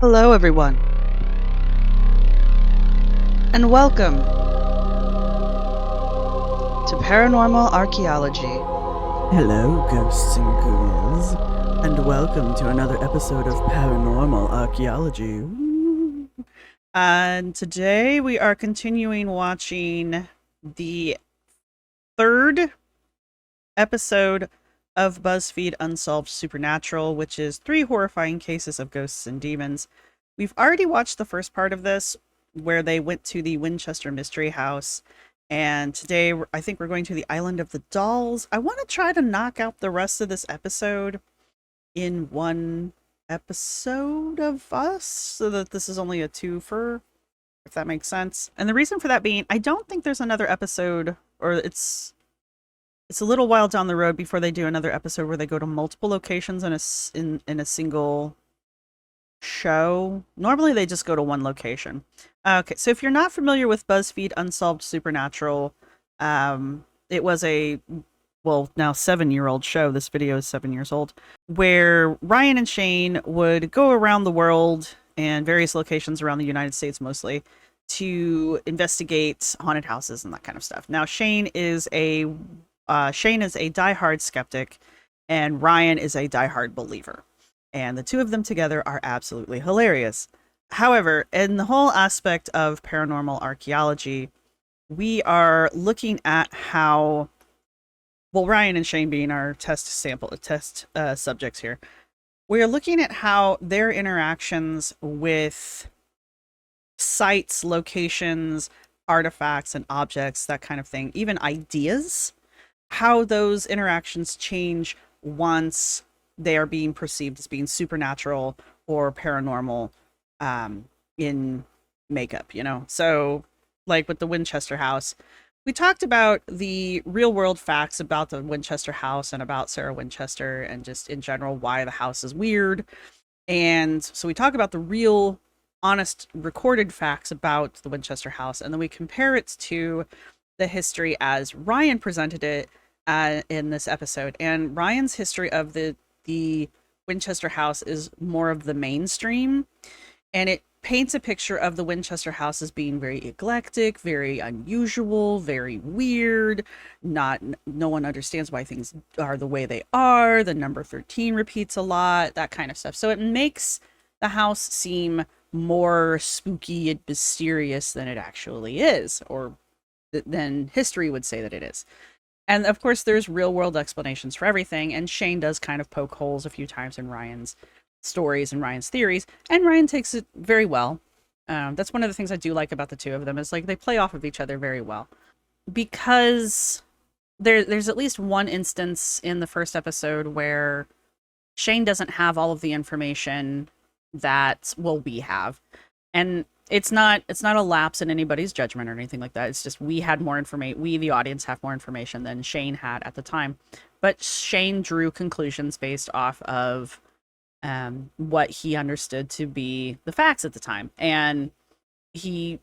Hello, everyone, and welcome to Paranormal Archaeology. Hello, ghosts and ghouls, and welcome to another episode of Paranormal Archaeology. And today we are continuing watching the third episode of BuzzFeed Unsolved Supernatural, which is 3 horrifying cases of ghosts and demons. We've already watched the first part of this, where they went to the Winchester Mystery House. And today, I think we're going to the Island of the Dolls. I want to try to knock out the rest of this episode in one episode of us, so that this is only a twofer, if that makes sense. And the reason for that being, I don't think there's another episode, or it's a little while down the road before they do another episode where they go to multiple locations in a single show. Normally they just go to one location. Okay, so if you're not familiar with BuzzFeed Unsolved Supernatural, it was a, well, now 7-year-old show. This video is 7 years old, where Ryan and Shane would go around the world and various locations around the United States mostly to investigate haunted houses and that kind of stuff. Now Shane is a diehard skeptic, and Ryan is a diehard believer. And the two of them together are absolutely hilarious. However, in the whole aspect of paranormal archaeology, we are looking at how, well, Ryan and Shane being our test subjects here, we are looking at how their interactions with sites, locations, artifacts, and objects, that kind of thing, even ideas, how those interactions change once they are being perceived as being supernatural or paranormal in makeup, you know? So, like with the Winchester house, we talked about the real world facts about the Winchester house and about Sarah Winchester and just in general why the house is weird. And so we talk about the real, honest, recorded facts about the Winchester house, and then we compare it to the history as Ryan presented it in this episode. And Ryan's history of the Winchester house is more of the mainstream, and it paints a picture of the Winchester house as being very eclectic, very unusual, very weird. No one understands why things are the way they are. The number 13 repeats a lot, that kind of stuff. So it makes the house seem more spooky and mysterious than it actually is, or than history would say that it is. And of course, there's real world explanations for everything. And Shane does kind of poke holes a few times in Ryan's stories and Ryan's theories. And Ryan takes it very well. That's one of the things I do like about the two of them, is like they play off of each other very well. Because there's at least one instance in the first episode where Shane doesn't have all of the information that, well, we have. And it's not a lapse in anybody's judgment or anything like that. It's just we had more information. We, the audience, have more information than Shane had at the time. But Shane drew conclusions based off of what he understood to be the facts at the time. And he,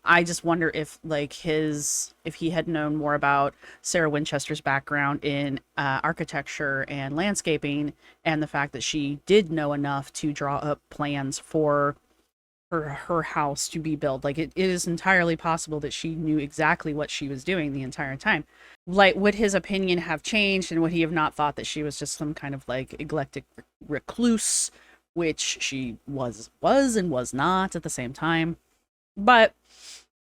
I just wonder if if he had known more about Sarah Winchester's background in architecture and landscaping, and the fact that she did know enough to draw up plans for her house to be built. Like, it is entirely possible that she knew exactly what she was doing the entire time. Like, would his opinion have changed, and would he have not thought that she was just some kind of like eclectic recluse, which she was and was not at the same time? But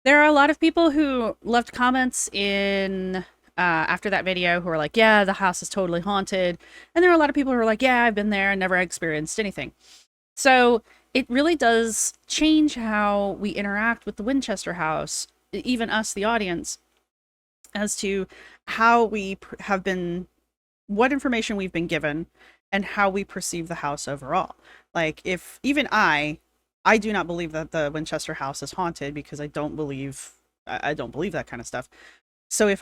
there are a lot of people who left comments in after that video who are like, yeah, the house is totally haunted. And there are a lot of people who are like, yeah, I've been there and never experienced anything. So it really does change how we interact with the Winchester house, even us, the audience, as to how we have been, what information we've been given, and how we perceive the house overall. Like, if even I do not believe that the Winchester house is haunted, because I don't believe that kind of stuff. So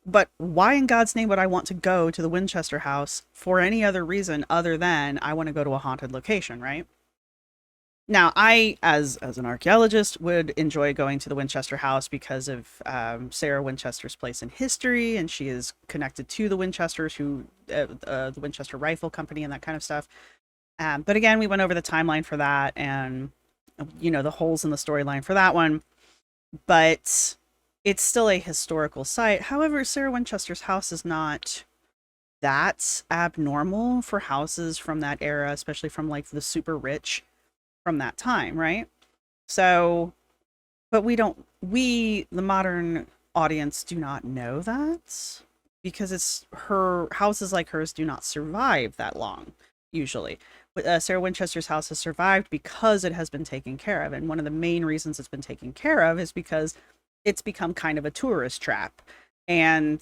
but why in God's name would I want to go to the Winchester house for any other reason other than I want to go to a haunted location, right? Now, I, as an archaeologist, would enjoy going to the Winchester house because of Sarah Winchester's place in history, and she is connected to the Winchesters, the Winchester Rifle Company and that kind of stuff. But again, we went over the timeline for that and, the holes in the storyline for that one. But it's still a historical site. However, Sarah Winchester's house is not that abnormal for houses from that era, especially from like the super rich from that time, right? So, but we, the modern audience, do not know that because houses like hers do not survive that long, usually. But Sarah Winchester's house has survived because it has been taken care of. And one of the main reasons it's been taken care of is because it's become kind of a tourist trap. And,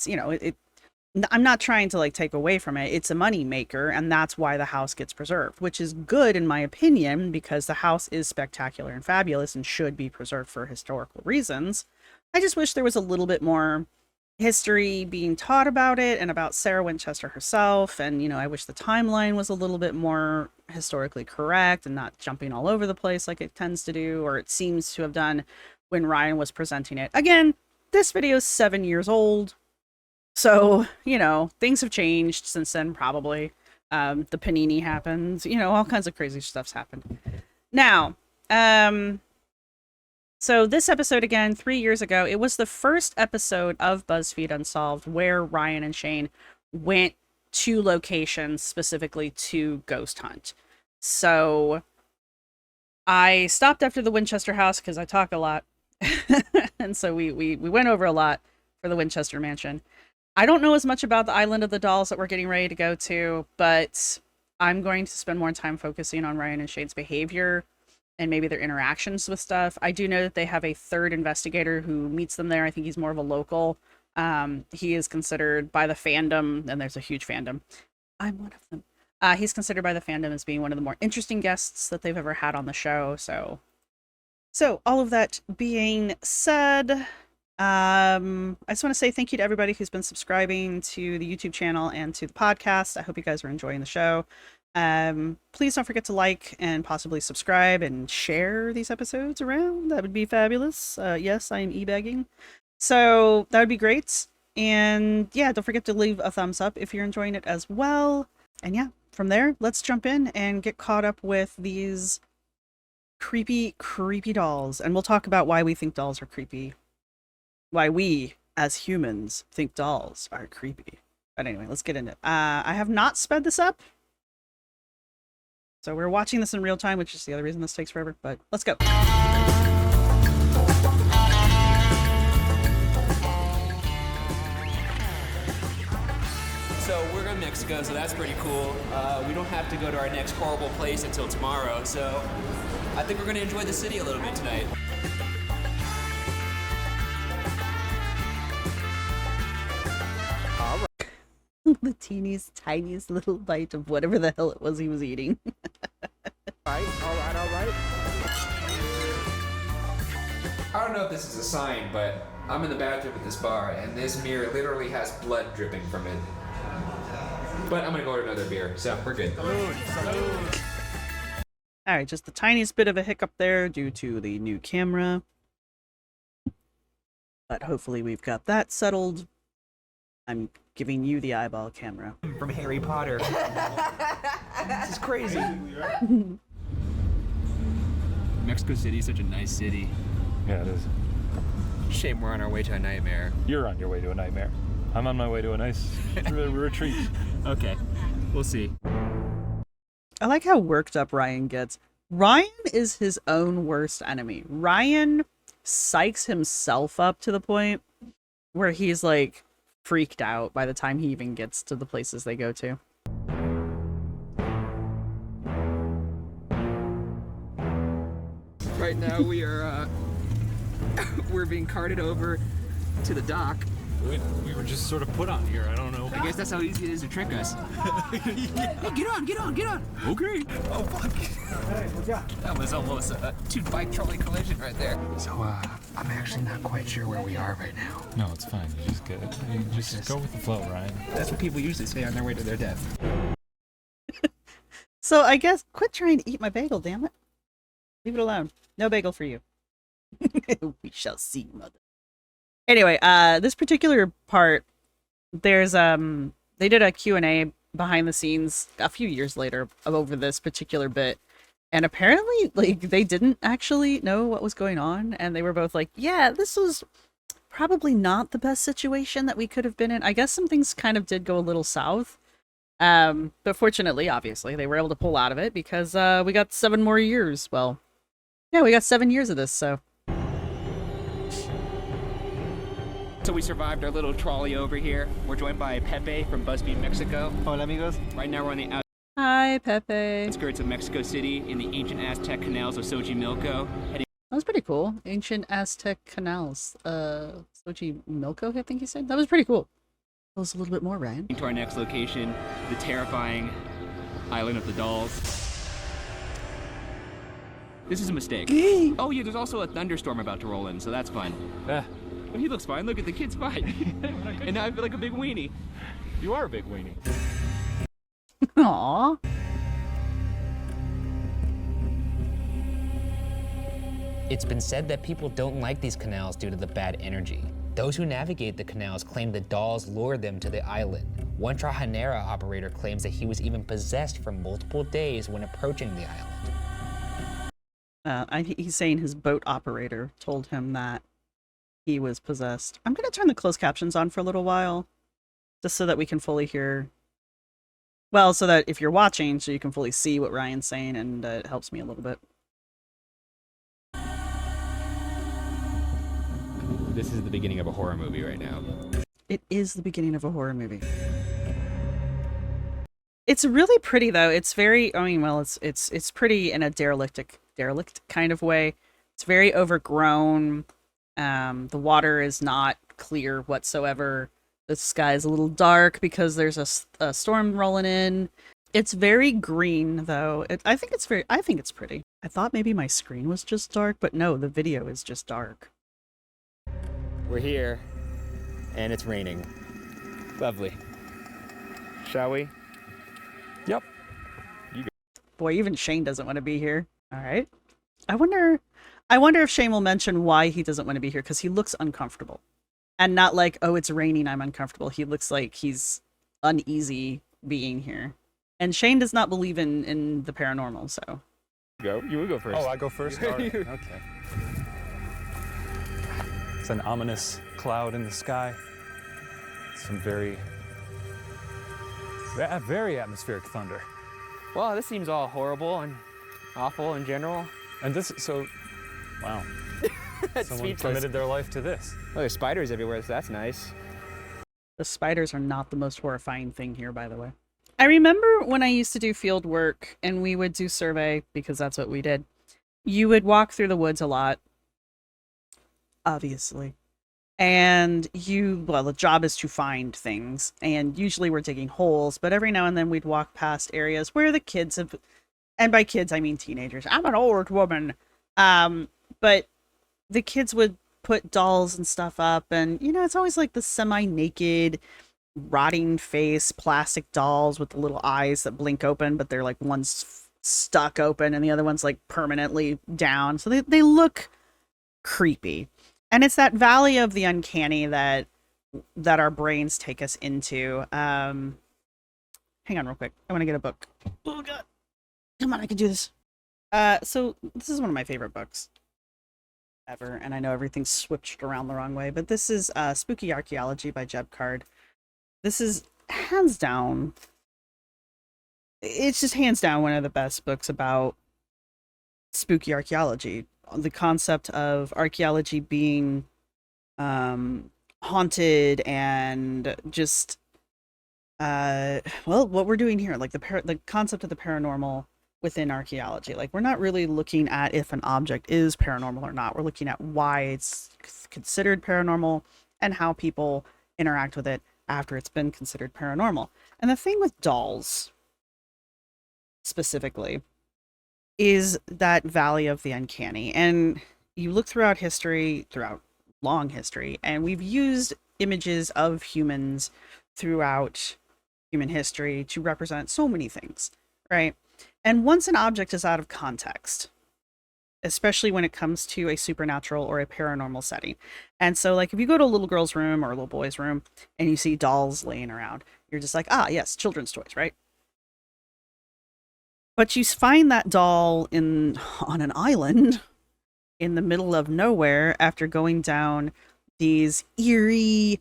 I'm not trying to like take away from it. It's a money maker, and that's why the house gets preserved, which is good in my opinion, because the house is spectacular and fabulous and should be preserved for historical reasons. I just wish there was a little bit more history being taught about it and about Sarah Winchester herself. And, I wish the timeline was a little bit more historically correct and not jumping all over the place like it tends to do, or it seems to have done when Ryan was presenting it. Again, this video is 7 years old. So, things have changed since then, probably. The panini happened, all kinds of crazy stuff's happened. Now, so this episode, again, 3 years ago, it was the first episode of BuzzFeed Unsolved where Ryan and Shane went to locations specifically to ghost hunt. So I stopped after the Winchester house because I talk a lot. And so we went over a lot for the Winchester mansion. I don't know as much about the Island of the Dolls that we're getting ready to go to, but I'm going to spend more time focusing on Ryan and Shane's behavior and maybe their interactions with stuff. I do know that they have a third investigator who meets them there. I think he's more of a local. He is considered by the fandom, and there's a huge fandom. I'm one of them. He's considered by the fandom as being one of the more interesting guests that they've ever had on the show. So all of that being said, I just want to say thank you to everybody who's been subscribing to the YouTube channel and to the podcast. I hope you guys are enjoying the show. Please don't forget to like and possibly subscribe and share these episodes around. That would be fabulous. Yes, I am e-begging. So that would be great. And yeah, don't forget to leave a thumbs up if you're enjoying it as well. And yeah, from there, let's jump in and get caught up with these creepy dolls. And we'll talk about why we think dolls are creepy. Why we, as humans, think dolls are creepy. But anyway, let's get into it. I have not sped this up. So we're watching this in real time, which is the other reason this takes forever. But let's go. So we're in Mexico, so that's pretty cool. We don't have to go to our next horrible place until tomorrow, so I think we're going to enjoy the city a little bit tonight. The tiniest little bite of whatever the hell it was he was eating. All right. I don't know if this is a sign, but I'm in the bathroom at this bar, and this mirror literally has blood dripping from it. But I'm gonna go order another beer, so we're good. Salud. Alright, just the tiniest bit of a hiccup there due to the new camera. But hopefully we've got that settled. I'm giving you the eyeball camera. From Harry Potter. This is crazy. Mexico City is such a nice city. Yeah, it is. Shame we're on our way to a nightmare. You're on your way to a nightmare. I'm on my way to a nice retreat. Okay, we'll see. I like how worked up Ryan gets. Ryan is his own worst enemy. Ryan psychs himself up to the point where he's like freaked out by the time he even gets to the places they go to. Right now we are we're being carted over to the dock. We were just sort of put on here. I don't know. I guess that's how easy it is to trick us. Hey, get on! Okay. Oh, fuck. Hey, that was almost a two-bike trolley collision right there. So, I'm actually not quite sure where we are right now. No, it's fine. You just go with the flow, Ryan. That's what people usually say on their way to their death. So I guess quit trying to eat my bagel, damn it. Leave it alone. No bagel for you. We shall see, mother. Anyway, this particular part, there's they did a Q&A behind the scenes a few years later over this particular bit. And apparently, like, they didn't actually know what was going on. And they were both like, yeah, this was probably not the best situation that we could have been in. I guess some things kind of did go a little south. But fortunately, obviously, they were able to pull out of it because we got 7 more years. Well, yeah, we got 7 years of this, so. So we survived our little trolley over here. We're joined by Pepe from BuzzFeed Mexico. Hola, amigos. Right now we're on the Hi, Pepe. outskirts of Mexico City in the ancient Aztec canals of Xochimilco, heading That was pretty cool. Ancient Aztec canals. Xochimilco, I think you said? That was pretty cool. Tell us a little bit more, Ryan. to our next location, the terrifying Island of the Dolls. This is a mistake. Oh yeah, there's also a thunderstorm about to roll in, so that's fun. Yeah, But he looks fine. Look at the kid's fine. And now I feel like a big weenie. you are a big weenie. Aww. It's been said that people don't like these canals due to the bad energy. Those who navigate the canals claim the dolls lured them to the island. One Trajanera operator claims that he was even possessed for multiple days when approaching the island. He's saying his boat operator told him that he was possessed. I'm going to turn the closed captions on for a little while, just so that we can fully hear. Well, so that if you're watching, so you can fully see what Ryan's saying, and it helps me a little bit. This is the beginning of a horror movie right now. It is the beginning of a horror movie. It's really pretty though. It's very, I mean, well, it's pretty in a derelict kind of way. It's very overgrown. The water is not clear whatsoever. The sky is a little dark because there's a storm rolling in. It's very green though. I think it's pretty. I thought maybe my screen was just dark, but no, the video is just dark. We're here, and it's raining. Lovely. Shall we? Yep. Boy, even Shane doesn't want to be here. All right. I wonder if Shane will mention why he doesn't want to be here, because he looks uncomfortable. And not like, oh, it's raining, I'm uncomfortable. He looks like he's uneasy being here. And Shane does not believe in the paranormal, so. Go. You will go first. Oh, I go first? All right. Okay. It's an ominous cloud in the sky. Some very atmospheric thunder. Well, this seems all horrible and awful in general. And this, so, wow. Someone committed their life to this. Oh, there's spiders everywhere, so that's nice. The spiders are not the most horrifying thing here, by the way. I remember when I used to do field work and we would do survey, because that's what we did. You would walk through the woods a lot, obviously. And the job is to find things. And usually we're digging holes, but every now and then we'd walk past areas where the kids have, and by kids I mean teenagers. I'm an old woman. But the kids would put dolls and stuff up, and it's always like the semi-naked, rotting face plastic dolls with the little eyes that blink open, but they're like one's stuck open and the other one's like permanently down, so they look creepy. And it's that valley of the uncanny that our brains take us into. Hang on real quick, I want to get a book. Oh god, come on, I can do this. So this is one of my favorite books ever, and I know everything's switched around the wrong way, but this is Spooky Archaeology by Jeb Card. This is hands down, it's just hands down one of the best books about spooky archaeology. The concept of archaeology being haunted and just what we're doing here, like the concept of the paranormal within archaeology. Like, we're not really looking at if an object is paranormal or not. We're looking at why it's considered paranormal and how people interact with it after it's been considered paranormal. And the thing with dolls specifically is that valley of the uncanny. And you look throughout long history, and we've used images of humans throughout human history to represent so many things, right? And once an object is out of context, especially when it comes to a supernatural or a paranormal setting. And so, like, if you go to a little girl's room or a little boy's room and you see dolls laying around, you're just like, ah, yes, children's toys, right? But you find that doll on an island in the middle of nowhere after going down these eerie,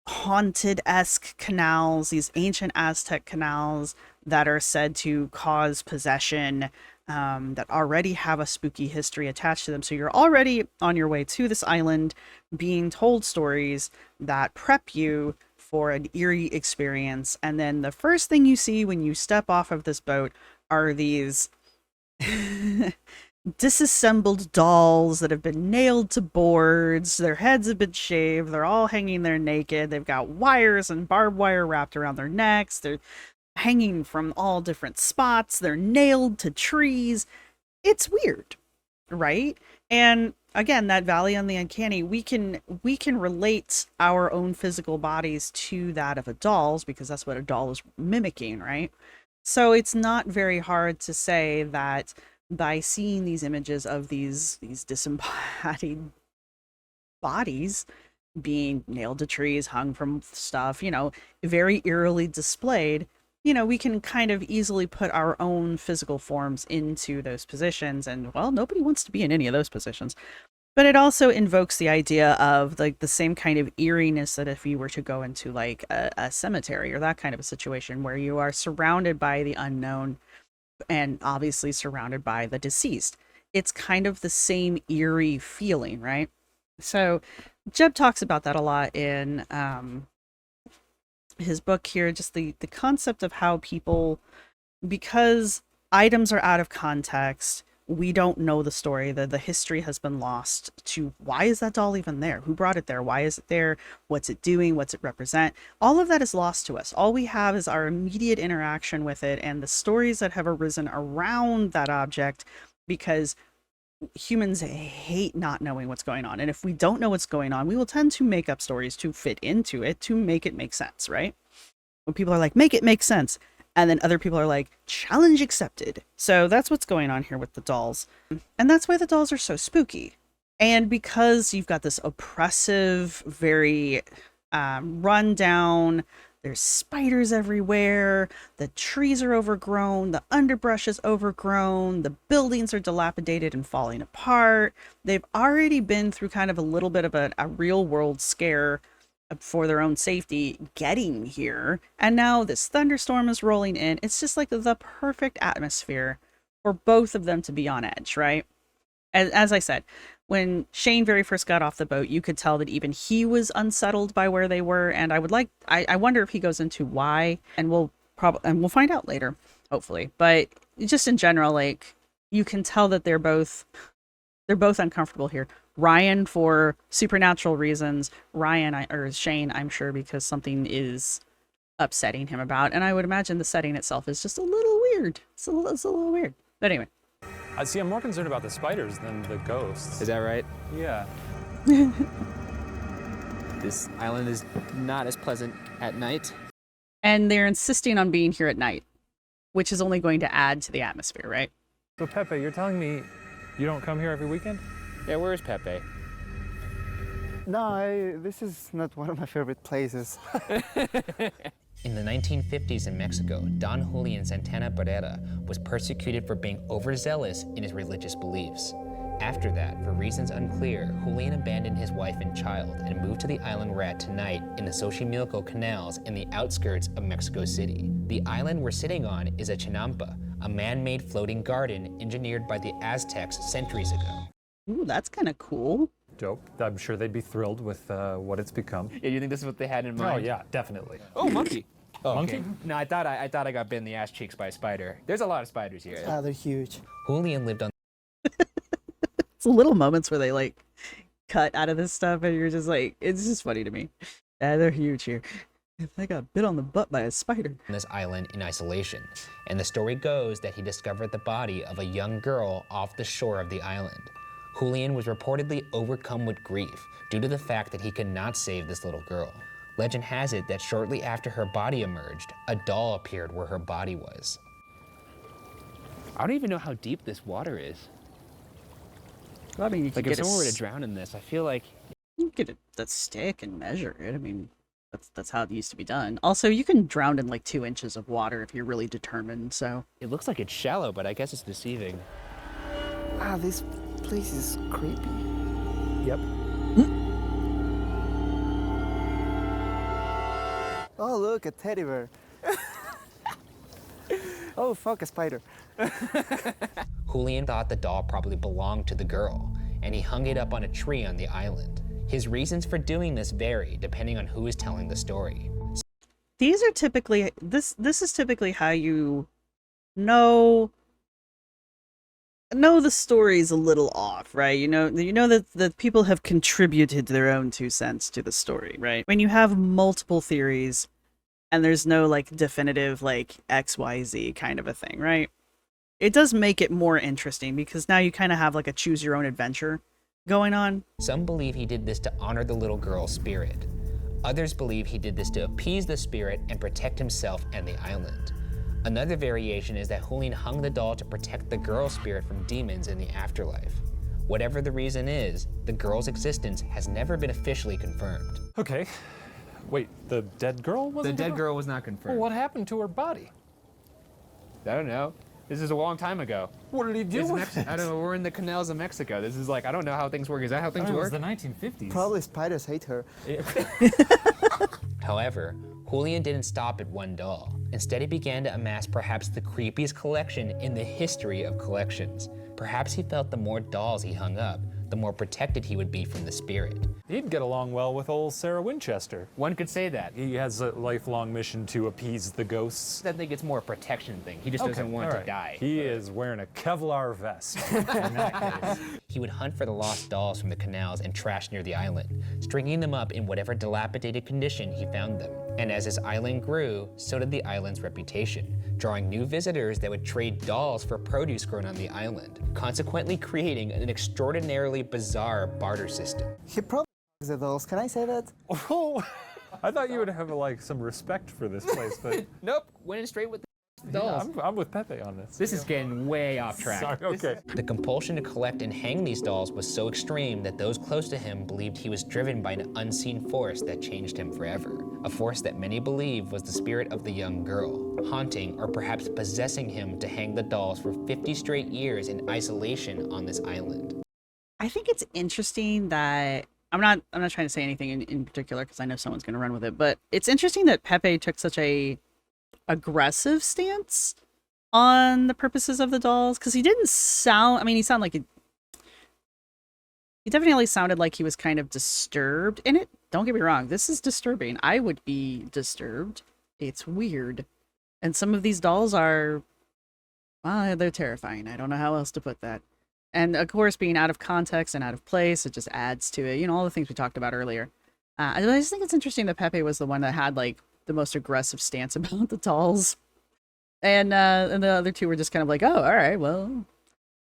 haunted-esque canals, these ancient Aztec canals that are said to cause possession, that already have a spooky history attached to them. So you're already on your way to this island being told stories that prep you for an eerie experience. And then the first thing you see when you step off of this boat are these disassembled dolls that have been nailed to boards. Their heads have been shaved. They're all hanging there naked. They've got wires and barbed wire wrapped around their necks. They're hanging from all different spots. They're nailed to trees. It's weird, right? And again, that Valley on the Uncanny, we can relate our own physical bodies to that of a doll's, because that's what a doll is mimicking, right? So it's not very hard to say that by seeing these images of these disembodied bodies being nailed to trees, hung from stuff, very eerily displayed, we can kind of easily put our own physical forms into those positions. And, well, nobody wants to be in any of those positions. But it also invokes the idea of like the same kind of eeriness that if you were to go into like a cemetery or that kind of a situation where you are surrounded by the unknown and obviously surrounded by the deceased. It's kind of the same eerie feeling, right? So Jeb talks about that a lot in his book here, just the concept of how people, because items are out of context, we don't know the story. The history has been lost to why is that doll even there? Who brought it there? Why is it there? What's it doing? What's it represent? All of that is lost to us. All we have is our immediate interaction with it and the stories that have arisen around that object, because humans hate not knowing what's going on. And if we don't know what's going on, we will tend to make up stories to fit into it, to make it make sense, right? When people are like, make it make sense. And then other people are like, challenge accepted. So that's what's going on here with the dolls. And that's why the dolls are so spooky. And because you've got this oppressive, very run down, there's spiders everywhere, the trees are overgrown, the underbrush is overgrown, the buildings are dilapidated and falling apart. They've already been through kind of a little bit of a real world scare for their own safety getting here. And now this thunderstorm is rolling in. It's just like the perfect atmosphere for both of them to be on edge, right? As I said, when Shane very first got off the boat, you could tell that even he was unsettled by where they were. And I wonder if he goes into why, and we'll find out later, hopefully. But just in general, like, you can tell that they're both uncomfortable here. Ryan for supernatural reasons, Shane, I'm sure, because something is upsetting him about. And I would imagine the setting itself is just a little weird. It's a little weird. But anyway. I see. I'm more concerned about the spiders than the ghosts. Is that right? Yeah. This island is not as pleasant at night. And they're insisting on being here at night, which is only going to add to the atmosphere, right? So Pepe, you're telling me you don't come here every weekend? Yeah, where is Pepe? No, this is not one of my favorite places. In the 1950s in Mexico, Don Julian Santana Barrera was persecuted for being overzealous in his religious beliefs. After that, for reasons unclear, Julian abandoned his wife and child and moved to the island we're at tonight in the Xochimilco canals in the outskirts of Mexico City. The island we're sitting on is a chinampa, a man-made floating garden engineered by the Aztecs centuries ago. Ooh, that's kind of cool. Dope. I'm sure they'd be thrilled with what it's become. Yeah, you think this is what they had in mind? Oh yeah, definitely. Oh, monkey. Oh, Monkey? okay. No, I thought I got bit in the ass cheeks by a spider. There's a lot of spiders here. They're huge. Julian lived on It's the little moments where they like cut out of this stuff and you're just like, it's just funny to me. Yeah, they're huge here. I got bit on the butt by a spider. this island in isolation, and the story goes that he discovered the body of a young girl off the shore of the island. Julian was reportedly overcome with grief due to the fact that he could not save this little girl. Legend has it that shortly after her body emerged, a doll appeared where her body was. I don't even know how deep this water is. Well, I mean, you could Like, if get someone were to drown in this, I feel like you could get that stick and measure it. I mean, that's how it used to be done. Also, you can drown in like 2 inches of water if you're really determined. So it looks like it's shallow, but I guess it's deceiving. Ah, this place is creepy. Yep. Oh, look, a teddy bear. Oh, fuck, a spider. Julian thought the doll probably belonged to the girl, and he hung it up on a tree on the island. His reasons for doing this vary depending on who is telling the story. these are typically this is typically how you know the story's a little off, right? You know that people have contributed their own 2 cents to the story, right? When you have multiple theories and there's no like definitive like XYZ kind of a thing, right? It does make it more interesting because now you kind of have like a choose your own adventure going on. Some believe he did this to honor the little girl's spirit. Others believe he did this to appease the spirit and protect himself and the island. Another variation is that Julian hung the doll to protect the girl's spirit from demons in the afterlife. Whatever the reason is, the girl's existence has never been officially confirmed. Okay. Wait, the dead girl The wasn't dead there? girl was not Well, confirmed. what happened to her body? I don't know. This is a long time ago. What did he do It's with I don't know. We're in the canals of Mexico. This is like, I don't know how things work. Is that how things It was work? the 1950s. Probably spiders hate her. However, Julian didn't stop at one doll. Instead, he began to amass perhaps the creepiest collection in the history of collections. Perhaps he felt the more dolls he hung up, the more protected he would be from the spirit. He'd get along well with old Sarah Winchester. One could say that. He has a lifelong mission to appease the ghosts. I think it's more a protection thing. He just doesn't want all to right. die. He is wearing a Kevlar vest in that case. He would hunt for the lost dolls from the canals and trash near the island, stringing them up in whatever dilapidated condition he found them. And as his island grew, so did the island's reputation, drawing new visitors that would trade dolls for produce grown on the island, consequently creating an extraordinarily bizarre barter system. He probably the dolls. Can I say that? Oh, I thought you would have like some respect for this place, but Nope, went in straight with the dolls. I'm with Pepe on this. This is getting way off track. Sorry, okay. The compulsion to collect and hang these dolls was so extreme that those close to him believed he was driven by an unseen force that changed him forever. A force that many believe was the spirit of the young girl, haunting or perhaps possessing him to hang the dolls for 50 straight years in isolation on this island. I think it's interesting that I'm not trying to say anything in particular because I know someone's going to run with it, but it's interesting that Pepe took such a aggressive stance on the purposes of the dolls because he didn't sound, I mean, he sounded like he definitely sounded like he was kind of disturbed in it. Don't get me wrong, this is disturbing. I would be disturbed. It's weird. And some of these dolls are, well, they're terrifying. I don't know how else to put that. And of course, being out of context and out of place, it just adds to it. You know, all the things we talked about earlier. I just think it's interesting that Pepe was the one that had like the most aggressive stance about the dolls. And the other two were just kind of like, oh, all right, well,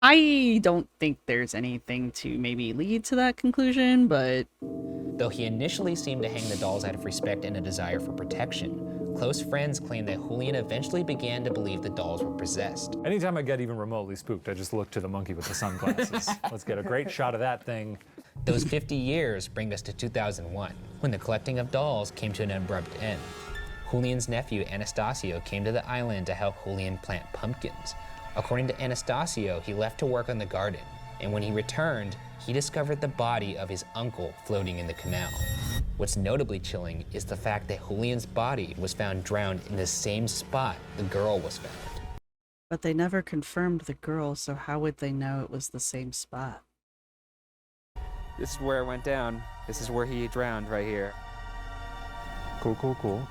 I don't think there's anything to maybe lead to that conclusion, but... Though he initially seemed to hang the dolls out of respect and a desire for protection, close friends claim that Julian eventually began to believe the dolls were possessed. Anytime I get even remotely spooked, I just look to the monkey with the sunglasses. Let's get a great shot of that thing. Those 50 years bring us to 2001, when the collecting of dolls came to an abrupt end. Julian's nephew, Anastasio, came to the island to help Julian plant pumpkins. According to Anastasio, he left to work on the garden, and when he returned, he discovered the body of his uncle floating in the canal. What's notably chilling is the fact that Julian's body was found drowned in the same spot the girl was found. But they never confirmed the girl, so how would they know it was the same spot? This is where it went down. This is where he drowned right here. Cool.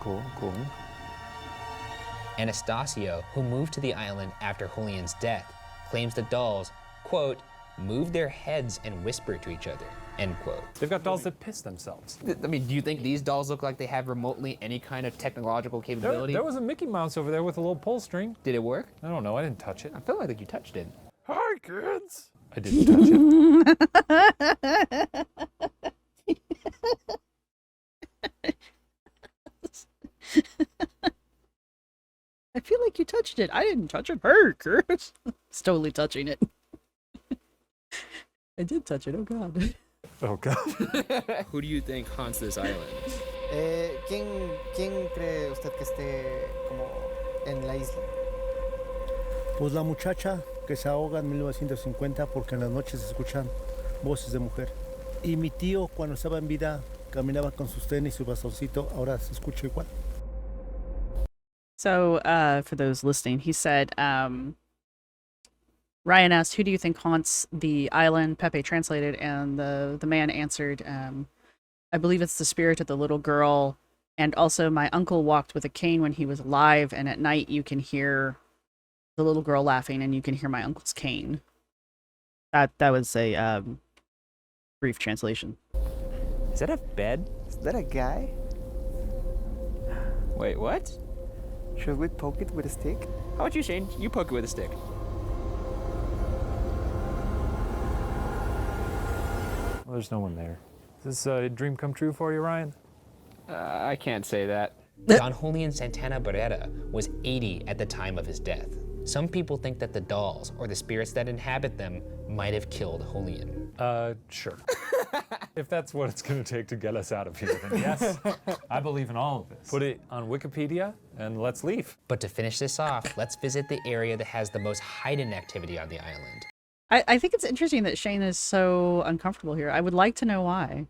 Anastasio, who moved to the island after Julian's death, claims the dolls, quote, move their heads and whisper to each other, end quote. They've got dolls that piss themselves. I mean, do you think these dolls look like they have remotely any kind of technological capability? There was a Mickey Mouse over there with a little pull string. Did it work? I don't know, I didn't touch it. I feel like you touched it. Hi, kids. I didn't touch it. I feel like you touched it. I didn't touch it. Her, Chris. It's totally touching it. I did touch it. Oh god. Oh god. Who do you think haunts this island? ¿Quién cree usted que esté como en la isla? Pues la muchacha que se ahoga en 1950 porque en las noches se escuchan voces de mujer. Y mi tío cuando estaba en vida caminaba con sus tenis y su bastoncito, ahora se escucha igual. So, for those listening, he said, Ryan asked, who do you think haunts the island? Pepe translated, and the man answered, I believe it's the spirit of the little girl. And also, my uncle walked with a cane when he was alive, and at night you can hear the little girl laughing, and you can hear my uncle's cane. That was a brief translation. Is that a bed? Is that a guy? Wait, what? Should we poke it with a stick? How about you, Shane? You poke it with a stick. Well, there's no one there. Is this a dream come true for you, Ryan? I can't say that. Don Julian Santana Barrera was 80 at the time of his death. Some people think that the dolls, or the spirits that inhabit them, might have killed Julian. Sure. If that's what it's going to take to get us out of here, then yes, I believe in all of this. Put it on Wikipedia and let's leave. But to finish this off, let's visit the area that has the most hidden activity on the island. I think it's interesting that Shane is so uncomfortable here. I would like to know why.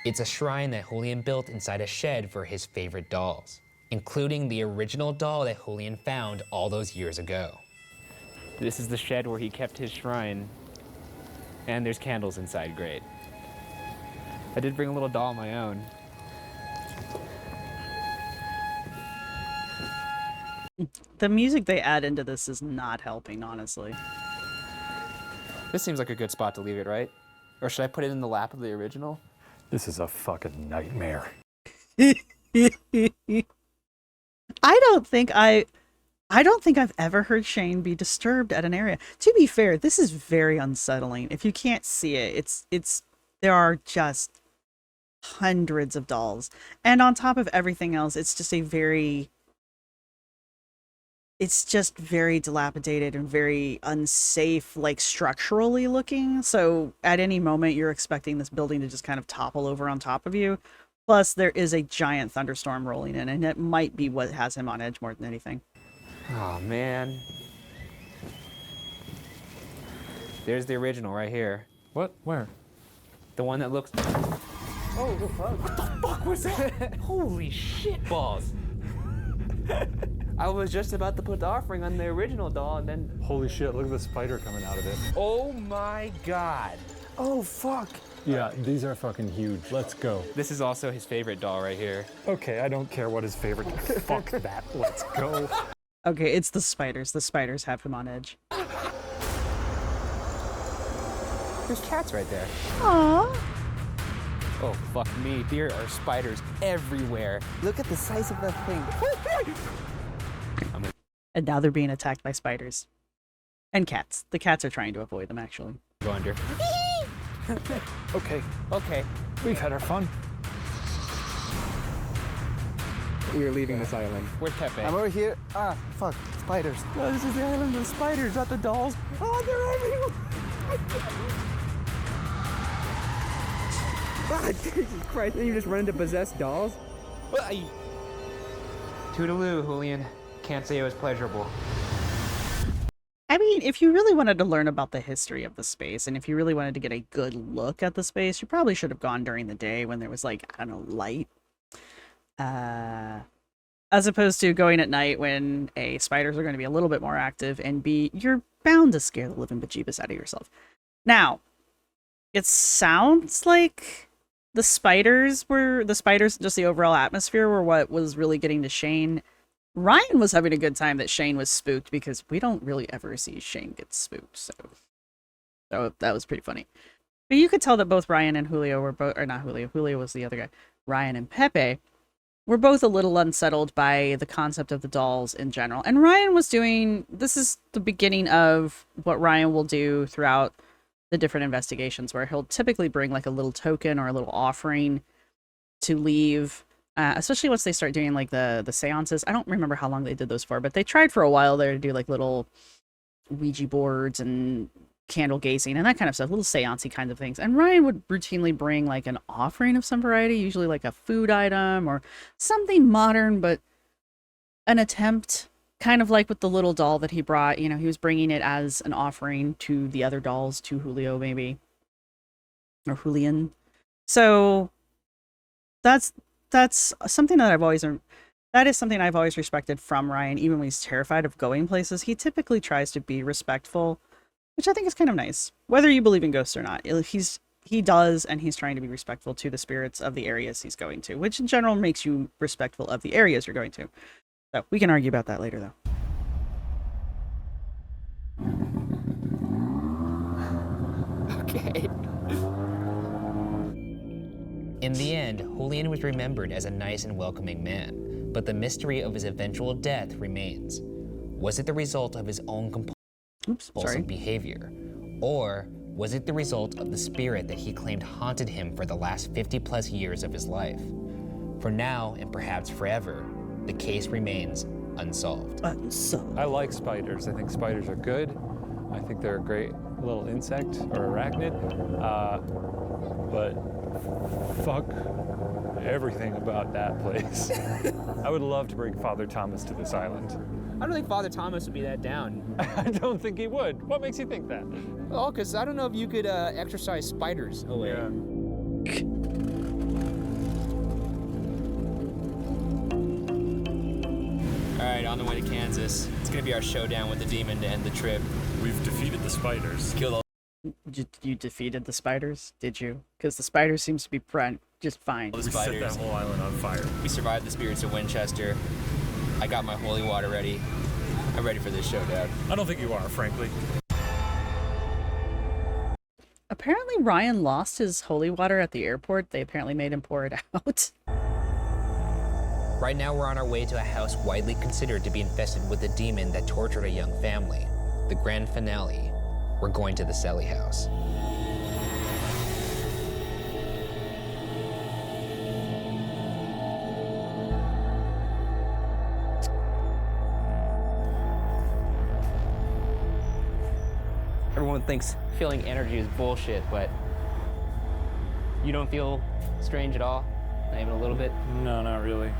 It's a shrine that Julian built inside a shed for his favorite dolls, including the original doll that Julian found all those years ago. This is the shed where he kept his shrine. And there's candles inside, great. I did bring a little doll of my own. The music they add into this is not helping, honestly. This seems like a good spot to leave it, right? Or should I put it in the lap of the original? This is a fucking nightmare. I don't think I've ever heard Shane be disturbed at an area. To be fair, this is very unsettling. If you can't see it, there are just hundreds of dolls. And on top of everything else, it's just very dilapidated and very unsafe, like structurally looking. So at any moment, you're expecting this building to just kind of topple over on top of you. Plus, there is a giant thunderstorm rolling in, and it might be what has him on edge more than anything. Oh, man. There's the original right here. What? Where? The one that looks... Oh, the fuck? What the fuck was that? Holy shit balls. I was just about to put the offering on the original doll and then... Holy shit, look at the spider coming out of it. Oh my god. Oh, fuck. Yeah, these are fucking huge. Let's go. This is also his favorite doll right here. Okay, I don't care what his favorite... Fuck that. Let's go. Okay, it's the spiders. The spiders have him on edge. There's cats right there. Aww. Oh, fuck me. There are spiders everywhere. Look at the size of that thing. And now they're being attacked by spiders. And cats. The cats are trying to avoid them, actually. Go under. Okay, Okay. we've had our fun. We are leaving this island. Where's Pepe? I'm over here. Ah, fuck. Spiders. Oh, this is the island of the spiders, not the dolls. Oh, they're everywhere. Ah, Jesus Christ. Then you just run into possessed dolls? Toodaloo, Julian. Can't say it was pleasurable. I mean, if you really wanted to learn about the history of the space, and if you really wanted to get a good look at the space, you probably should have gone during the day when there was, like, I don't know, light. As opposed to going at night when A, spiders are going to be a little bit more active, and B, you're bound to scare the living bejeebus out of yourself. Now, it sounds like the spiders, just the overall atmosphere were what was really getting to Shane. Ryan was having a good time that Shane was spooked because we don't really ever see Shane get spooked, so that was pretty funny. But you could tell that both Ryan and Julio were both, or not Julio was the other guy. Ryan and Pepe were both a little unsettled by the concept of the dolls in general. And Ryan was doing, this is the beginning of what Ryan will do throughout the different investigations, where he'll typically bring like a little token or a little offering to leave, especially once they start doing like the seances. I don't remember how long they did those for, but they tried for a while there to do like little Ouija boards and candle gazing and that kind of stuff, little seance-y kind of things. And Ryan would routinely bring like an offering of some variety, usually like a food item or something modern, but an attempt, kind of like with the little doll that he brought. You know, he was bringing it as an offering to the other dolls, to Julio maybe, or Julian. So that's something that is something I've always respected from Ryan. Even when he's terrified of going places, he typically tries to be respectful, which I think is kind of nice. Whether you believe in ghosts or not, he does, and he's trying to be respectful to the spirits of the areas he's going to, which in general makes you respectful of the areas you're going to. So we can argue about that later, though. Okay. In the end, Julian was remembered as a nice and welcoming man, but the mystery of his eventual death remains. Was it the result of his own compulsive behavior? Or was it the result of the spirit that he claimed haunted him for the last 50+ years of his life? For now, and perhaps forever, the case remains unsolved. I like spiders. I think spiders are good. I think they're a great little insect or arachnid. But fuck everything about that place. I would love to bring Father Thomas to this island. I don't think Father Thomas would be that down. I don't think he would. What makes you think that? Well, because I don't know if you could exorcise spiders away. Yeah. All right, on the way to Kansas. It's gonna be our showdown with the demon to end the trip. We've defeated the spiders. Kill all You defeated the spiders, did you? Because the spider seems to be just fine. the We set spiders. that whole island on fire. We survived the spirits of Winchester. I got my holy water ready. I'm ready for this showdown. I don't think you are, frankly. Apparently Ryan lost his holy water at the airport. They apparently made him pour it out. Right now, we're on our way to a house widely considered to be infested with a demon that tortured a young family. The grand finale. We're going to the Sally house. Everyone thinks feeling energy is bullshit, but you don't feel strange at all? Not even a little bit? No, not really.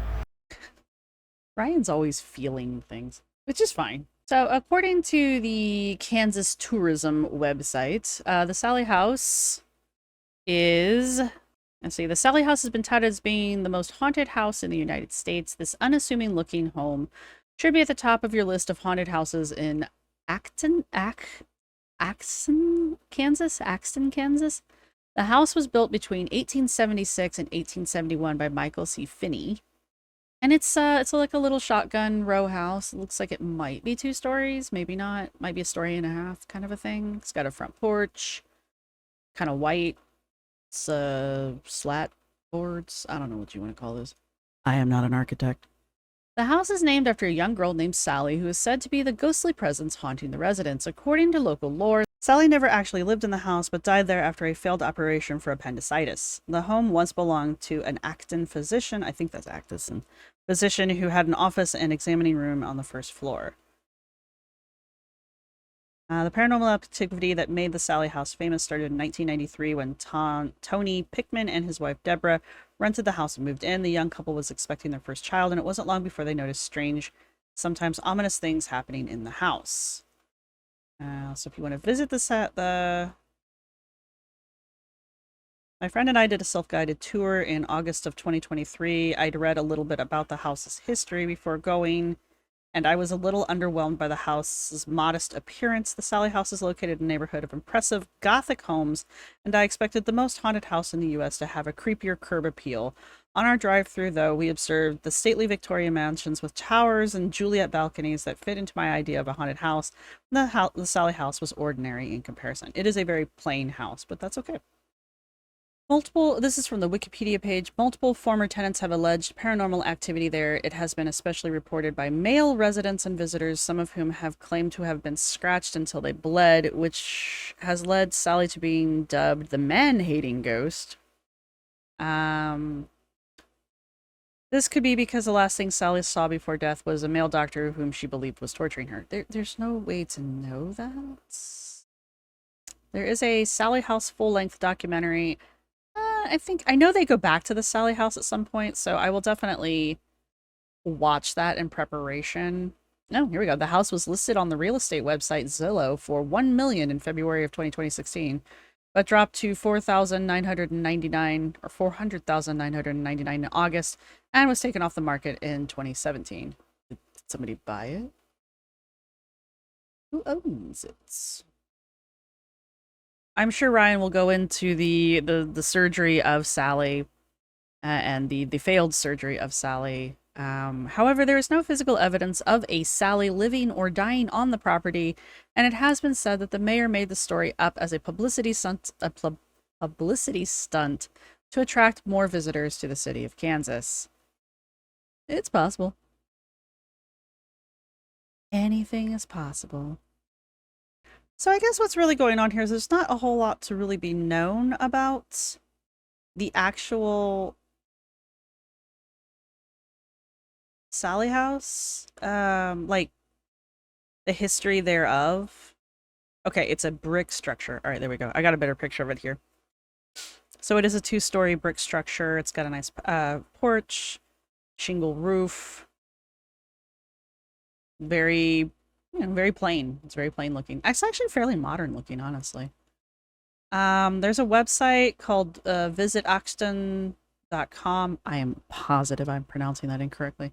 Ryan's always feeling things, which is fine. So according to the Kansas tourism website, the Sally House is... Let's see, the Sally House has been touted as being the most haunted house in the United States. This unassuming looking home should be at the top of your list of haunted houses in Axton, Kansas. The house was built between 1876 and 1871 by Michael C. Finney. And it's like a little shotgun row house. It looks like it might be 2 stories, maybe not. Might be a story and a half kind of a thing. It's got a front porch, kind of white. It's slat boards. I don't know what you want to call this. I am not an architect. The house is named after a young girl named Sally, who is said to be the ghostly presence haunting the residents. According to local lore, Sally never actually lived in the house, but died there after a failed operation for appendicitis. The home once belonged to an Acton physician, I think that's Acton, physician who had an office and examining room on the first floor. The paranormal activity that made the Sally house famous started in 1993 when Tony Pickman and his wife Deborah rented the house and moved in. The young couple was expecting their first child, and it wasn't long before they noticed strange, sometimes ominous things happening in the house. So if you want to visit my friend and I did a self-guided tour in August of 2023. I'd read a little bit about the house's history before going, and I was a little underwhelmed by the house's modest appearance. The Sally house is located in a neighborhood of impressive Gothic homes, and I expected the most haunted house in the U.S. to have a creepier curb appeal. On our drive-through, though, we observed the stately Victorian mansions with towers and Juliet balconies that fit into my idea of a haunted house. The Sally house was ordinary in comparison. It is a very plain house, but that's okay. This is from the Wikipedia page. Multiple former tenants have alleged paranormal activity there. It has been especially reported by male residents and visitors, some of whom have claimed to have been scratched until they bled, which has led Sally to being dubbed the man-hating ghost. This could be because the last thing Sally saw before death was a male doctor whom she believed was torturing her. There's no way to know that. There is a Sally House full-length documentary. I know they go back to the Sally House at some point, so I will definitely watch that in preparation. No, here we go. The house was listed on the real estate website Zillow for $1 million in February of 2016, but dropped to $4,999 or $400,999 in August, and was taken off the market in 2017. Did somebody buy it? Who owns it? I'm sure Ryan will go into the surgery of Sally and the failed surgery of Sally. However, there is no physical evidence of a Sally living or dying on the property, and it has been said that the mayor made the story up as a publicity stunt to attract more visitors to the city of Kansas. It's possible. Anything is possible. So I guess what's really going on here is there's not a whole lot to really be known about the actual Sally House, like the history thereof. Okay, it's a brick structure. All right, there we go. I got a better picture of it here. So it is a 2-story brick structure. It's got a nice porch, shingle roof. Very, very plain. It's very plain looking. It's actually fairly modern looking, honestly. There's a website called visitoxton.com. I am positive I'm pronouncing that incorrectly.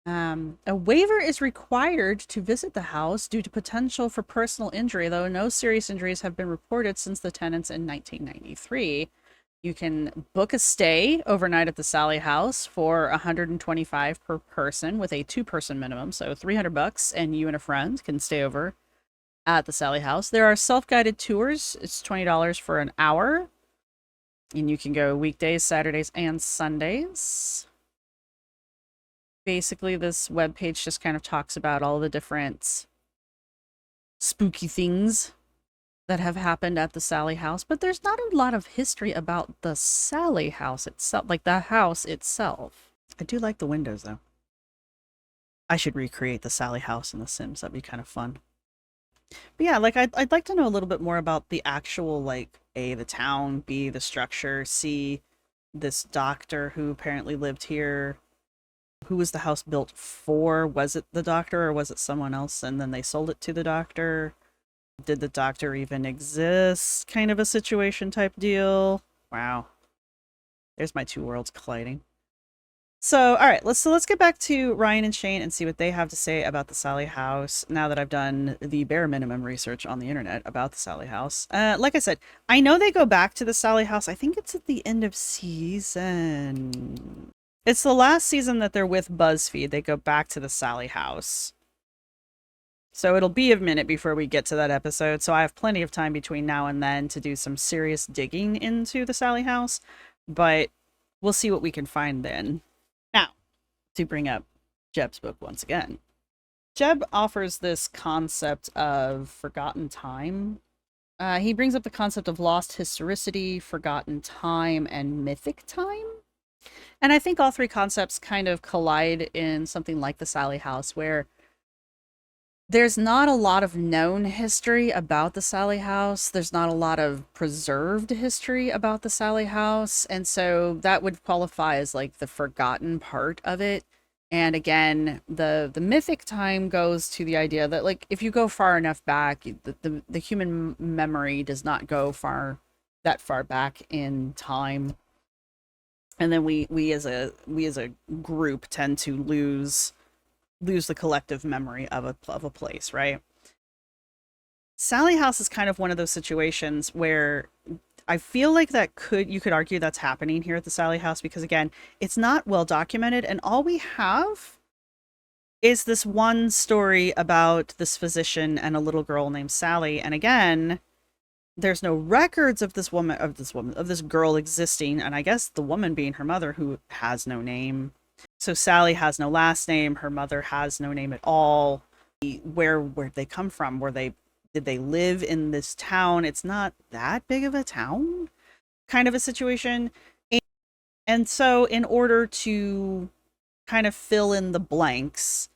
A waiver is required to visit the house due to potential for personal injury, though no serious injuries have been reported since the tenants in 1993. You can book a stay overnight at the Sally House for $125 per person with a 2-person minimum, so $300, and you and a friend can stay over at the Sally House. There are self-guided tours. It's $20 for an hour, and you can go weekdays, Saturdays, and Sundays. Basically, this webpage just kind of talks about all the different spooky things that have happened at the Sally House, but there's not a lot of history about the Sally House itself, like the house itself. I do like the windows, though. I should recreate the Sally House in The Sims. That'd be kind of fun. But yeah, like I'd like to know a little bit more about the actual, like, A, the town, B, the structure, C, this doctor who apparently lived here. Who was the house built for? Was it the doctor or was it someone else and then they sold it to the doctor? Did the doctor even exist? Kind of a situation type deal. Wow. There's my 2 worlds colliding. So, all right, let's get back to Ryan and Shane and see what they have to say about the Sally House now that I've done the bare minimum research on the internet about the Sally House. Like I said, I know they go back to the Sally House. I think it's at the end of season. It's the last season that they're with BuzzFeed. They go back to the Sally House. So it'll be a minute before we get to that episode. So I have plenty of time between now and then to do some serious digging into the Sally House. But we'll see what we can find then. Now, to bring up Jeb's book once again. Jeb offers this concept of forgotten time. He brings up the concept of lost historicity, forgotten time, and mythic time. And I think all 3 concepts kind of collide in something like the Sally House, where there's not a lot of known history about the Sally House. There's not a lot of preserved history about the Sally House. And so that would qualify as like the forgotten part of it. And again, the mythic time goes to the idea that, like, if you go far enough back, the human memory does not go that far back in time. And then we as a group tend to lose the collective memory of a place, right? Sally House is kind of one of those situations where I feel like you could argue that's happening here at the Sally House, because again, it's not well documented, and all we have is this one story about this physician and a little girl named Sally. And again, there's no records of this girl existing, and I guess the woman being her mother, who has no name. So Sally has no last name, her mother has no name at all. Where'd they come from? Did they live in this town? It's not that big of a town, kind of a situation. And so in order to kind of fill in the blanks,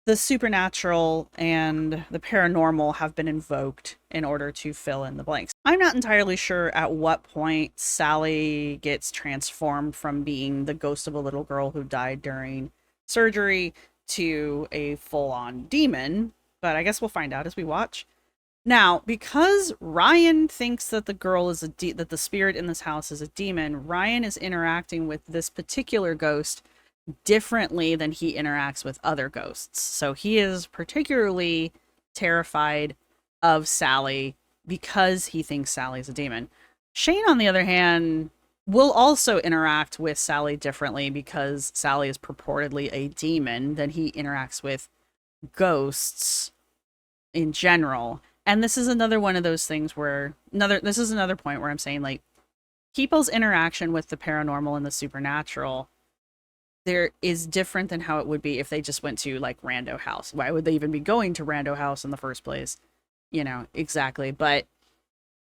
the supernatural and the paranormal have been invoked in order to fill in the blanks. I'm not entirely sure at what point Sally gets transformed from being the ghost of a little girl who died during surgery to a full-on demon, but I guess we'll find out as we watch. Now, because Ryan thinks that the girl is that the spirit in this house is a demon, Ryan is interacting with this particular ghost differently than he interacts with other ghosts. So he is particularly terrified of Sally because he thinks Sally's a demon. Shane, on the other hand, will also interact with Sally differently because Sally is purportedly a demon than he interacts with ghosts in general. And this is another one of those things where this is another point where I'm saying, like, people's interaction with the paranormal and the supernatural there is different than how it would be if they just went to, like, Rando House. Why would they even be going to Rando House in the first place? You know, exactly. But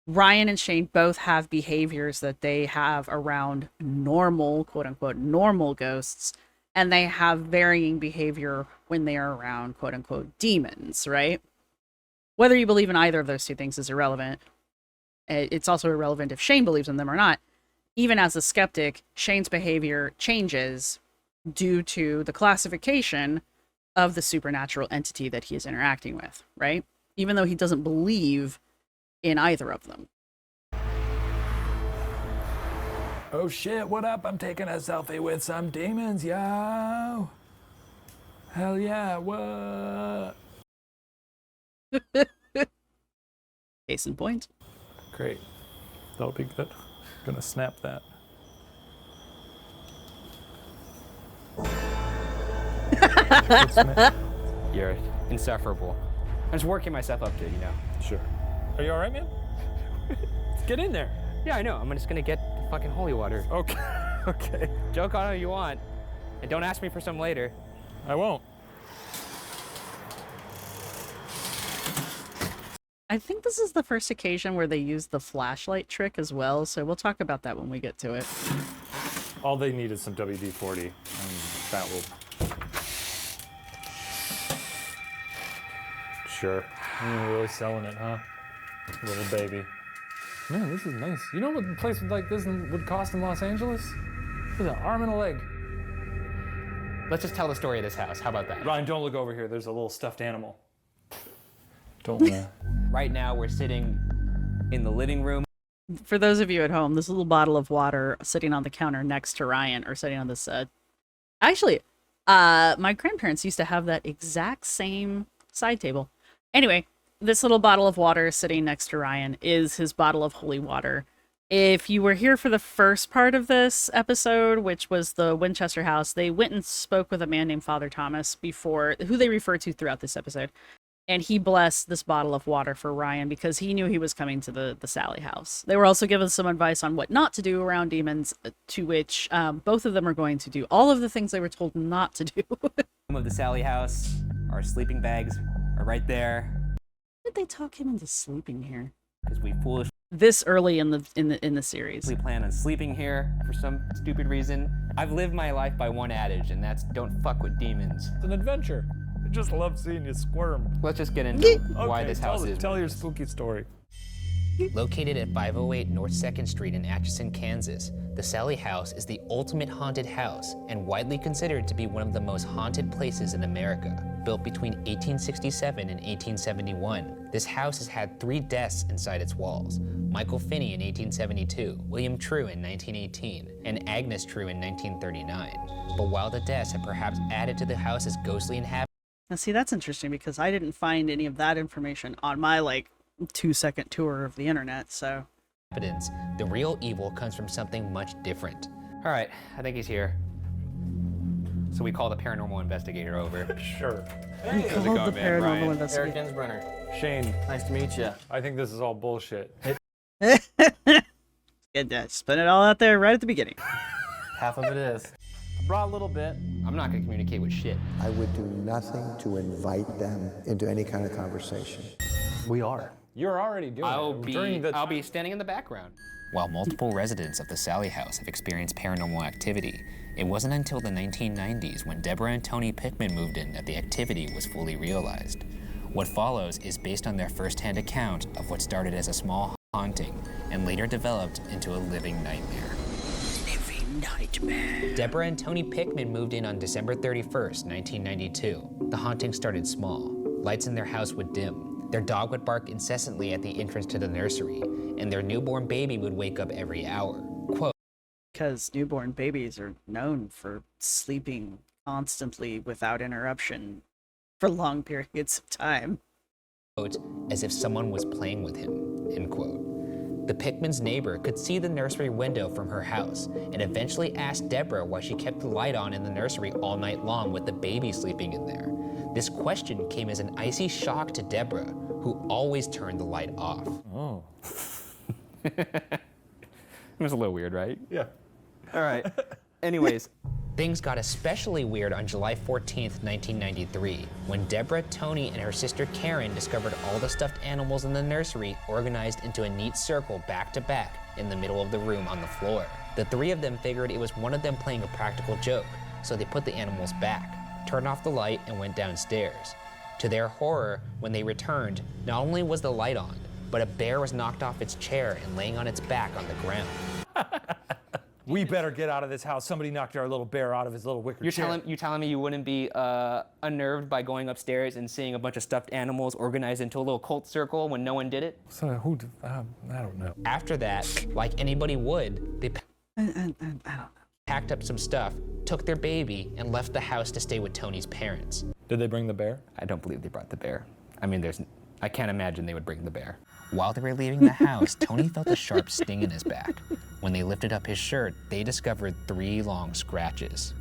Ryan and Shane both have behaviors that they have around normal, quote unquote, normal ghosts, and they have varying behavior when they are around, quote unquote, demons, right? Whether you believe in either of those two things is irrelevant. It's also irrelevant if Shane believes in them or not. Even as a skeptic, Shane's behavior changes due to the classification of the supernatural entity that he is interacting with, right? Even though he doesn't believe in either of them. Oh shit, what up? I'm taking a selfie with some demons, yo! Hell yeah, what? Case in point. Great. That'll be good. Gonna snap that. You're insufferable. I'm just working myself up to it, you know. Sure. Are you alright, man? Let's get in there. Yeah, I know. I'm just gonna get the fucking holy water. Okay. Okay. Joke on how you want. And don't ask me for some later. I won't. I think this is the first occasion where they use the flashlight trick as well, so we'll talk about that when we get to it. All they need is some WD-40, and that will... Sure. You're really selling it, huh? Little baby. Man, this is nice. You know what a place like this would cost in Los Angeles? It's an arm and a leg. Let's just tell the story of this house. How about that? Ryan, don't look over here. There's a little stuffed animal. Don't Right now, we're sitting in the living room. For those of you at home, this little bottle of water sitting on the counter next to Ryan, or sitting on this, actually, my grandparents used to have that exact same side table. Anyway, this little bottle of water sitting next to Ryan is his bottle of holy water. If you were here for the first part of this episode, which was the Winchester house, they went and spoke with a man named Father Thomas before, who they refer to throughout this episode. And he blessed this bottle of water for Ryan because he knew he was coming to the Sally house. They were also given some advice on what not to do around demons, to which both of them are going to do all of the things they were told not to do. Of the Sally house, our sleeping bags are right there. How did they talk him into sleeping here? Because we foolishly This early in the series. plan on sleeping here for some stupid reason. I've lived my life by one adage, and that's don't fuck with demons. It's an adventure. I just love seeing you squirm. Let's just get into why Okay, this house is. Tell your spooky story. Located at 508 North 2nd Street in Atchison, Kansas, the Sally House is the ultimate haunted house and widely considered to be one of the most haunted places in America. Built between 1867 and 1871, this house has had 3 deaths inside its walls. Michael Finney in 1872, William True in 1918, and Agnes True in 1939. But while the deaths have perhaps added to the house's ghostly inhabitants, Now see, that's interesting because I didn't find any of that information on my, 2-second tour of the internet, so. the real evil comes from something much different. All right, I think he's here. So we call the paranormal investigator over. Sure. We called the paranormal Ryan. investigator. Eric Ginsbrenner. Shane, Nice to meet you. I think this is all bullshit. Just put it all out there right at the beginning. Half of it is. I brought a little bit. I'm not gonna communicate with shit. I would do nothing to invite them into any kind of conversation. We are. You're already doing it. I'll be standing in the background. While multiple residents of the Sally house have experienced paranormal activity, it wasn't until the 1990s when Deborah and Tony Pickman moved in that the activity was fully realized. What follows is based on their first-hand account of what started as a small haunting and later developed into a living nightmare. Living nightmare. Deborah and Tony Pickman moved in on December 31st, 1992. The haunting started small. Lights in their house would dim. Their dog would bark incessantly at the entrance to the nursery, and their newborn baby would wake up every hour. Quote, Because newborn babies are known for sleeping constantly without interruption for long periods of time. quote, as if someone was playing with him, end quote. The Pickman's neighbor could see the nursery window from her house and eventually asked Deborah why she kept the light on in the nursery all night long with the baby sleeping in there. This question came as an icy shock to Deborah, who always turned the light off. Oh. It was a little weird, right? Yeah. All right. Anyways, Things got especially weird on July 14th, 1993, when Deborah, Tony, and her sister Karen discovered all the stuffed animals in the nursery organized into a neat circle back to back in the middle of the room on the floor. The three of them figured it was one of them playing a practical joke, so they put the animals back, turned off the light, and went downstairs. To their horror, when they returned, not only was the light on, but a bear was knocked off its chair and laying on its back on the ground. We better get out of this house. Somebody knocked our little bear out of his little wicker chair. you're telling me you wouldn't be unnerved by going upstairs and seeing a bunch of stuffed animals organized into a little cult circle when no one did it? So I don't know. After that, like anybody would, they I don't know. packed up some stuff, took their baby, and left the house to stay with Tony's parents. Did they bring the bear? I don't believe they brought the bear. I mean, I can't imagine they would bring the bear. While they were leaving the house, Tony felt a sharp sting in his back. When they lifted up his shirt, they discovered 3 long scratches.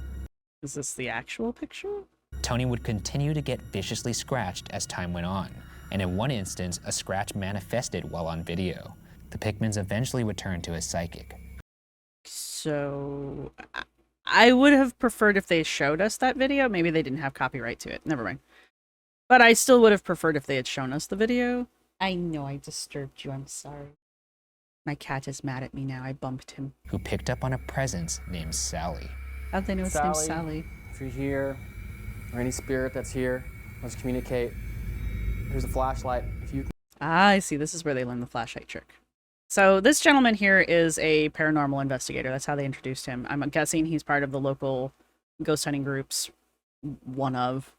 Is this the actual picture? Tony would continue to get viciously scratched as time went on, and in one instance, a scratch manifested while on video. The Pickmans eventually would turn to a psychic. So I would have preferred if they showed us that video. Maybe they didn't have copyright to it. Never mind. But I still would have preferred if they had shown us the video. I know I disturbed you. I'm sorry. My cat is mad at me now. I bumped him. Who picked up on a presence named Sally. How'd they know it's named Sally? If you're here, or any spirit that's here, let's communicate. Here's a flashlight. If you Ah, I see. This is where they learned the flashlight trick. So this gentleman here is a paranormal investigator. That's how they introduced him. I'm guessing he's part of the local ghost hunting groups. One of.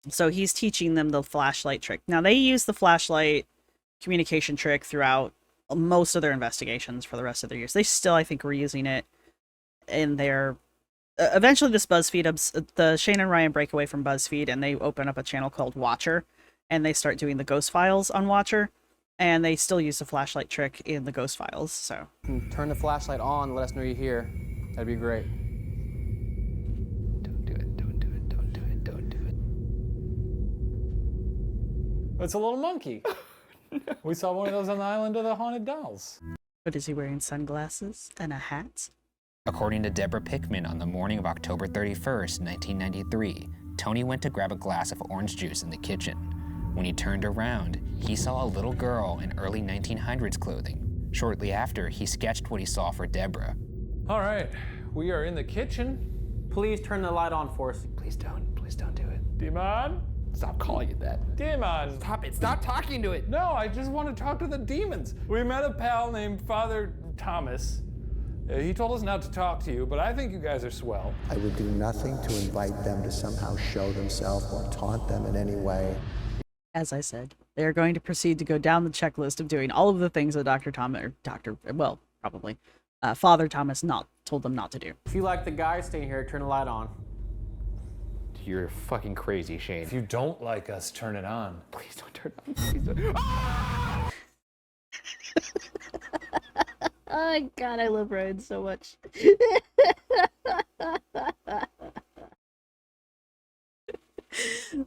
So he's teaching them the flashlight trick. Now, they use the flashlight communication trick throughout most of their investigations for the rest of their years. They still, I think, were using it in their... eventually, this BuzzFeed... the Shane and Ryan break away from BuzzFeed, and they open up a channel called Watcher, and they start doing the ghost files on Watcher, and they still use the flashlight trick in the ghost files, so... turn the flashlight on, let us know you're here. That'd be great. It's a little monkey. We saw one of those on the island of the haunted dolls. But is he wearing sunglasses and a hat? According to Deborah Pickman, on the morning of October 31st, 1993, Tony went to grab a glass of orange juice in the kitchen. When he turned around, he saw a little girl in early 1900s clothing. Shortly after, he sketched what he saw for Deborah. All right, we are in the kitchen. Please turn the light on for us. Please don't do it. Demon? Stop calling it that. Demon! Stop it, stop talking to it. No, I just want to talk to the demons. We met a pal named Father Thomas. He told us not to talk to you, but I think you guys are swell. I would do nothing to invite them to somehow show themselves or taunt them in any way. As I said, they are going to proceed to go down the checklist of doing all of the things that Father Thomas told them not to do. If you like the guy staying here, turn the light on. You're fucking crazy, Shane. If you don't like us, turn it on. Please don't turn it on. Please don't. Ah! Oh God, I love Ryan so much.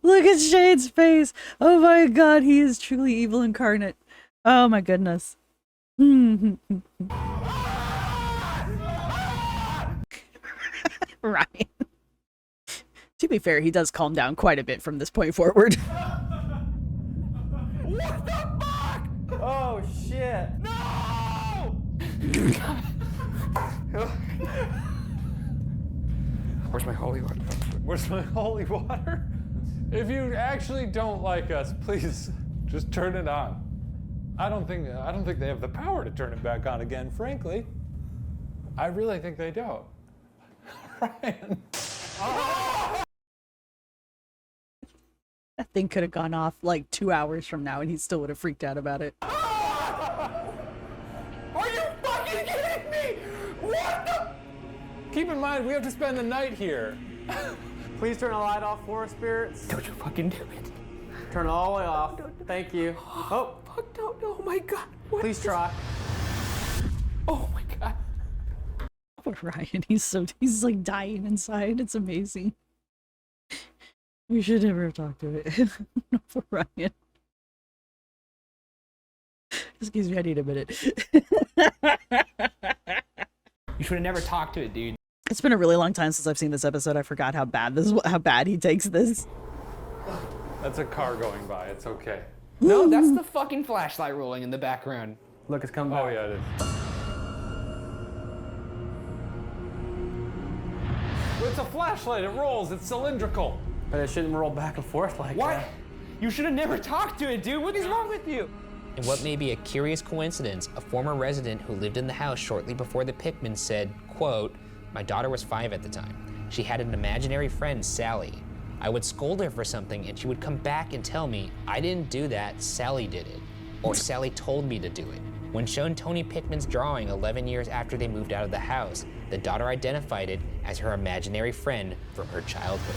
Look at Shane's face. Oh my God, he is truly evil incarnate. Oh my goodness. Ryan. To be fair, he does calm down quite a bit from this point forward. What the fuck? Oh shit! No! Where's my holy water? Where's my holy water? If you actually don't like us, please just turn it on. I don't think they have the power to turn it back on again, frankly. I really think they don't. Ryan. That thing could have gone off like 2 hours from now and he still would have freaked out about it. Are you fucking kidding me? What the? Keep in mind, we have to spend the night here. Please turn the light off for us, spirits. Don't you fucking do it. Turn it all the way off. Thank you. Oh, Fuck, don't. Oh my god. What please is- try. Oh my god. Poor Ryan, he's like dying inside. It's amazing. We should never have talked to it. Poor Ryan. Excuse me, I need a minute. You should have never talked to it, dude. It's been a really long time since I've seen this episode. I forgot how bad he takes this. That's a car going by. It's okay. No, that's the fucking flashlight rolling in the background. Look, it's coming back. Oh, yeah, it is. It's a flashlight. It rolls. It's cylindrical. But it shouldn't roll back and forth like What? that. You should have never talked to it, dude. What is wrong with you? In what may be a curious coincidence, a former resident who lived in the house shortly before the Pickmans said, quote, "My daughter was 5 at the time. She had an imaginary friend, Sally. I would scold her for something and she would come back and tell me, I didn't do that, Sally did it. Or Sally told me to do it." When shown Tony Pickman's drawing 11 years after they moved out of the house, the daughter identified it as her imaginary friend from her childhood.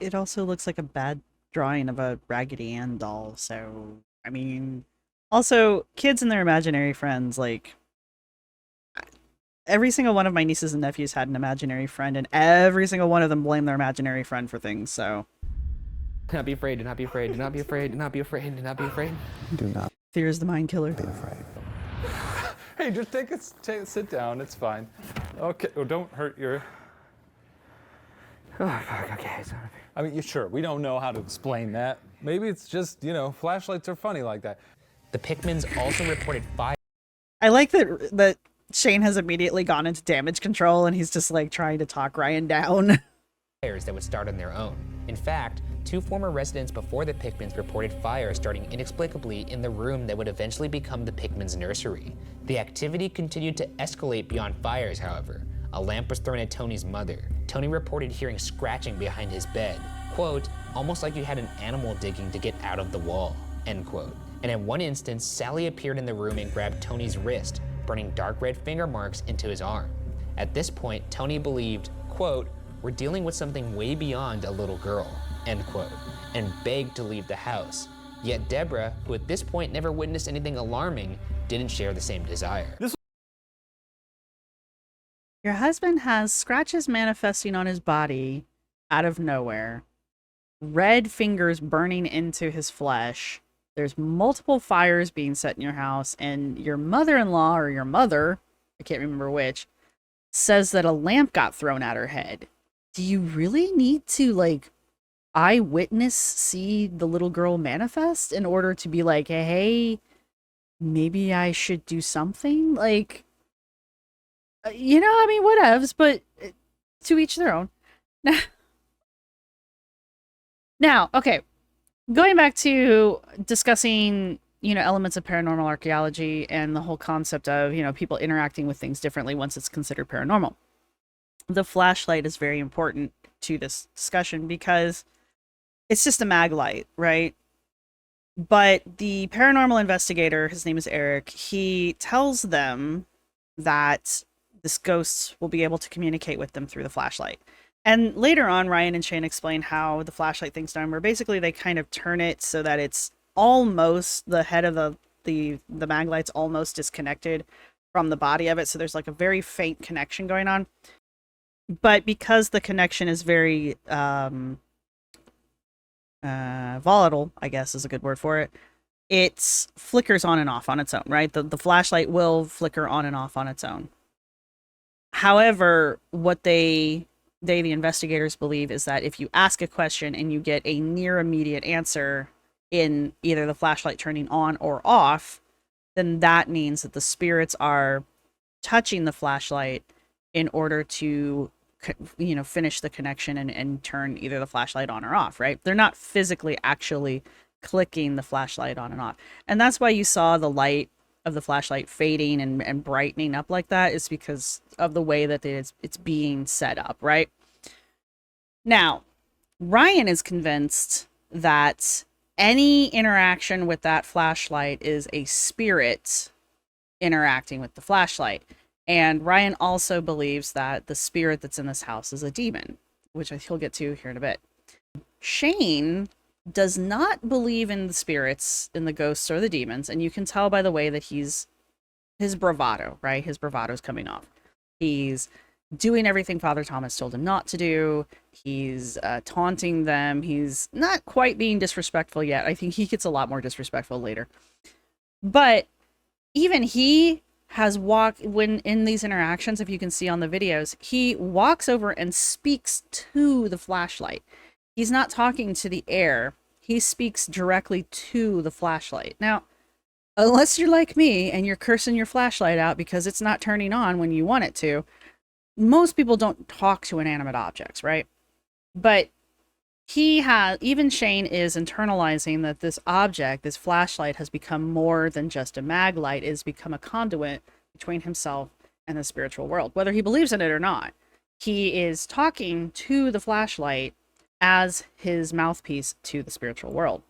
It also looks like a bad drawing of a Raggedy Ann doll, so, I mean, also, kids and their imaginary friends, like, every single one of my nieces and nephews had an imaginary friend, and every single one of them blamed their imaginary friend for things, so. Do not be afraid, do not be afraid, do not be afraid, do not be afraid, do not be afraid. Do not Fear is the mind killer. be afraid. Hey, just sit down. It's fine. Okay. Oh, don't hurt your. Oh, fuck, okay, sorry. I mean, sure, we don't know how to explain that. Maybe it's just, flashlights are funny like that. The Pickmans also reported fire. I like that Shane has immediately gone into damage control, and he's just, like, trying to talk Ryan down. Fires that would start on their own. In fact, 2 former residents before the Pickmans reported fires starting inexplicably in the room that would eventually become the Pickmans' nursery. The activity continued to escalate beyond fires, however. A lamp was thrown at Tony's mother. Tony reported hearing scratching behind his bed. Quote, "almost like you had an animal digging to get out of the wall," end quote. And in one instance, Sally appeared in the room and grabbed Tony's wrist, burning dark red finger marks into his arm. At this point, Tony believed, quote, "we're dealing with something way beyond a little girl," end quote, and begged to leave the house. Yet Deborah, who at this point never witnessed anything alarming, didn't share the same desire. Your husband has scratches manifesting on his body out of nowhere, red fingers burning into his flesh. There's multiple fires being set in your house, and your mother-in-law or your mother, I can't remember which, says that a lamp got thrown at her head. Do you really need to, like, eyewitness see the little girl manifest in order to be like, hey, maybe I should do something? Like, I mean, whatevs, but to each their own. Now, okay, going back to discussing, elements of paranormal archaeology and the whole concept of, people interacting with things differently once it's considered paranormal. The flashlight is very important to this discussion because it's just a mag light, right? But the paranormal investigator, his name is Eric, he tells them that this ghost will be able to communicate with them through the flashlight. And later on, Ryan and Shane explain how the flashlight thing's done, where basically they kind of turn it so that it's almost, the head of the mag light's almost disconnected from the body of it. So there's like a very faint connection going on. But because the connection is very volatile, I guess is a good word for it, it flickers on and off on its own, right? The flashlight will flicker on and off on its own. However, what the investigators believe is that if you ask a question and you get a near immediate answer, in either the flashlight turning on or off, then that means that the spirits are touching the flashlight in order to, finish the connection and turn either the flashlight on or off, right? They're not physically actually clicking the flashlight on and off. And that's why you saw the light of the flashlight fading and brightening up like that, is because of the way that it's being set up, right? Now, Ryan is convinced that any interaction with that flashlight is a spirit interacting with the flashlight. And Ryan also believes that the spirit that's in this house is a demon, which he'll get to here in a bit. Shane does not believe in the spirits, in the ghosts or the demons, and you can tell by the way that his bravado, right? His bravado is coming off. He's doing everything Father Thomas told him not to do. He's taunting them. He's not quite being disrespectful yet. I think he gets a lot more disrespectful later. But even he has when in these interactions, if you can see on the videos, he walks over and speaks to the flashlight. He's not talking to the air. He speaks directly to the flashlight. Now, unless you're like me and you're cursing your flashlight out because it's not turning on when you want it to, most people don't talk to inanimate objects, right? But even Shane is internalizing that this object, this flashlight, has become more than just a mag light. It has become a conduit between himself and the spiritual world. Whether he believes in it or not, he is talking to the flashlight as his mouthpiece to the spiritual world.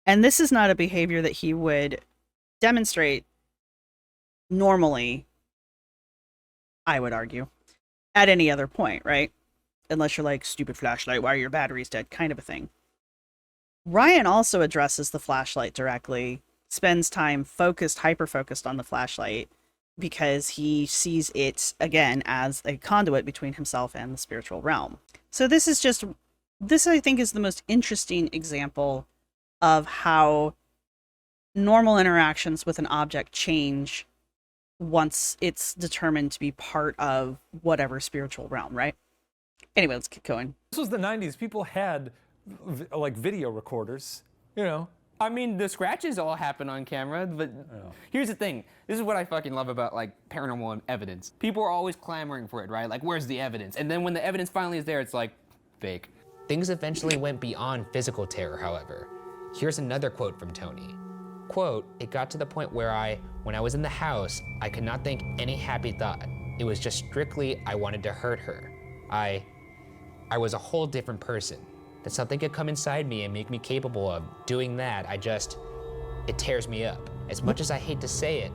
And this is not a behavior that he would demonstrate normally, I would argue, at any other point, right? Unless you're like, stupid flashlight, why are your batteries dead, kind of a thing. Ryan also addresses the flashlight directly, spends time hyper-focused on the flashlight, because he sees it, again, as a conduit between himself and the spiritual realm. So this, I think, is the most interesting example of how normal interactions with an object change once it's determined to be part of whatever spiritual realm, right? Anyway, let's keep going. This was the 90s. People had, like, video recorders, you know. I mean, the scratches all happen on camera, but here's the thing. This is what I fucking love about, like, paranormal evidence. People are always clamoring for it, right? Like, where's the evidence? And then when the evidence finally is there, it's like, fake. Things eventually went beyond physical terror, however. Here's another quote from Tony. Quote, "It got to the point where when I was in the house, I could not think any happy thought. It was just strictly I wanted to hurt her. I was a whole different person. That something could come inside me and make me capable of doing that. It tears me up. As much as I hate to say it,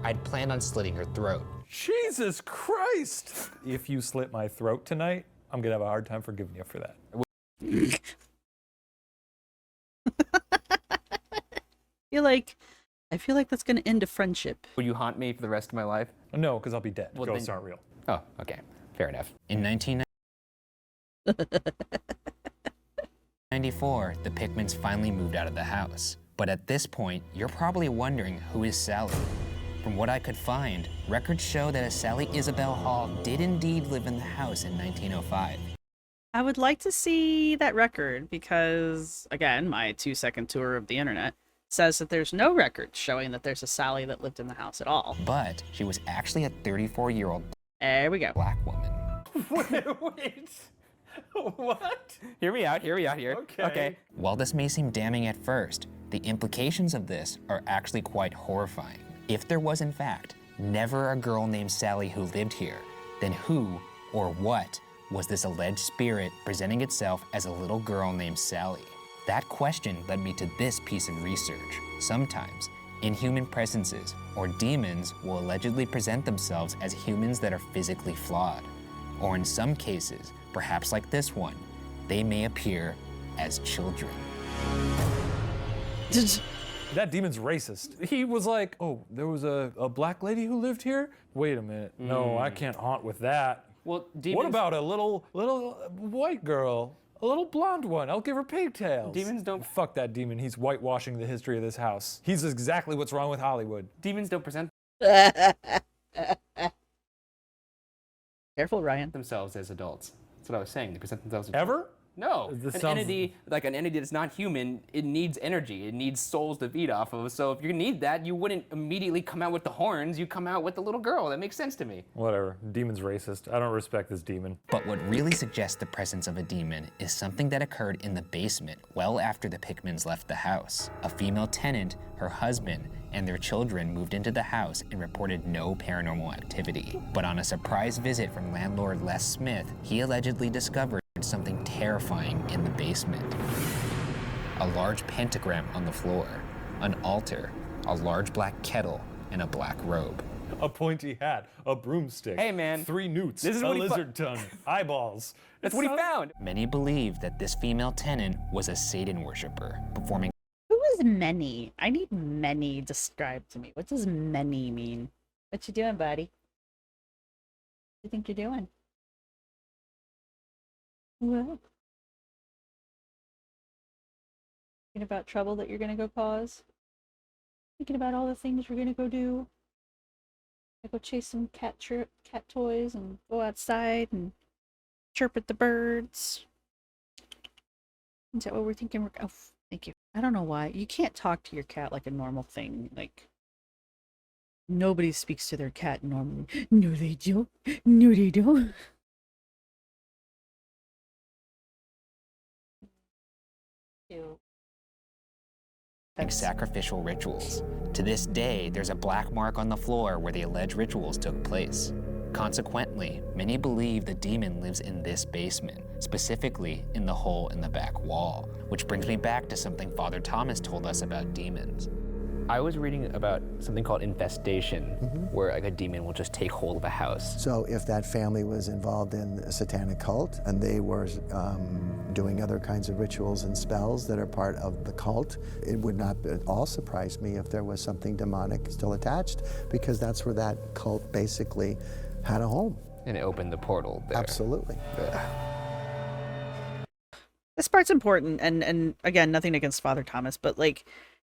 I'd planned on slitting her throat." Jesus Christ! If you slit my throat tonight, I'm gonna have a hard time forgiving you for that. I feel like that's going to end a friendship. Will you haunt me for the rest of my life? No, because I'll be dead. Well, Ghosts aren't real. Oh, okay. Fair enough. In 1994, the Pickmans finally moved out of the house. But at this point, you're probably wondering, who is Sally? From what I could find, records show that a Sally Isabel Hall did indeed live in the house in 1905. I would like to see that record because, again, my 2-second tour of the internet says that there's no record showing that there's a Sally that lived in the house at all. But she was actually a 34-year-old there we go. black woman. Wait. What? Hear me out here. Okay. While this may seem damning at first, the implications of this are actually quite horrifying. If there was, in fact, never a girl named Sally who lived here, then who or what was this alleged spirit presenting itself as a little girl named Sally? That question led me to this piece of research. Sometimes, inhuman presences or demons will allegedly present themselves as humans that are physically flawed. Or in some cases, perhaps like this one, they may appear as children. That demon's racist. He was like, oh, there was a black lady who lived here? Wait a minute. No, I can't haunt with that. Well, demons... What about a little white girl? A little blonde one. I'll give her pigtails. Demons don't... Fuck that demon. He's whitewashing the history of this house. He's exactly what's wrong with Hollywood. Demons don't present Careful, Ryan. themselves as adults. That's what I was saying. They present themselves as Ever? No, This an sounds- entity, like an entity that's not human, it needs energy. It needs souls to feed off of. So if you need that, you wouldn't immediately come out with the horns. You come out with the little girl. That makes sense to me. Whatever. Demon's racist. I don't respect this demon. But what really suggests the presence of a demon is something that occurred in the basement well after the Pickmans left the house. A female tenant, her husband, and their children moved into the house and reported no paranormal activity. But on a surprise visit from landlord Les Smith, he allegedly discovered something terrifying in the basement. A large pentagram on the floor, an altar, a large black kettle, and a black robe. A pointy hat, a broomstick. Hey, man. 3 newts, This is a what he lizard tongue, eyeballs. That's what he found. Many believe that this female tenant was a Satan worshiper, performing Who is many? I need many described to me. What does many mean? What you doing, buddy? What do you think you're doing? What? Thinking about trouble that you're gonna go cause? Thinking about all the things you're gonna go do? I go chase some cat toys and go outside and chirp at the birds. Is that what we're thinking? Oh, thank you. I don't know why. You can't talk to your cat like a normal thing. Like, nobody speaks to their cat normally. No, they don't. No, they don't. Ew. sacrificial rituals. To this day, there's a black mark on the floor where the alleged rituals took place. Consequently, many believe the demon lives in this basement, specifically in the hole in the back wall, which brings me back to something Father Thomas told us about demons. I was reading about something called infestation, where like a demon will just take hold of a house. So if that family was involved in a satanic cult and they were doing other kinds of rituals and spells that are part of the cult, it would not at all surprise me if there was something demonic still attached, because that's where that cult basically had a home. And it opened the portal there. Absolutely. This part's important, and again, nothing against Father Thomas, but like,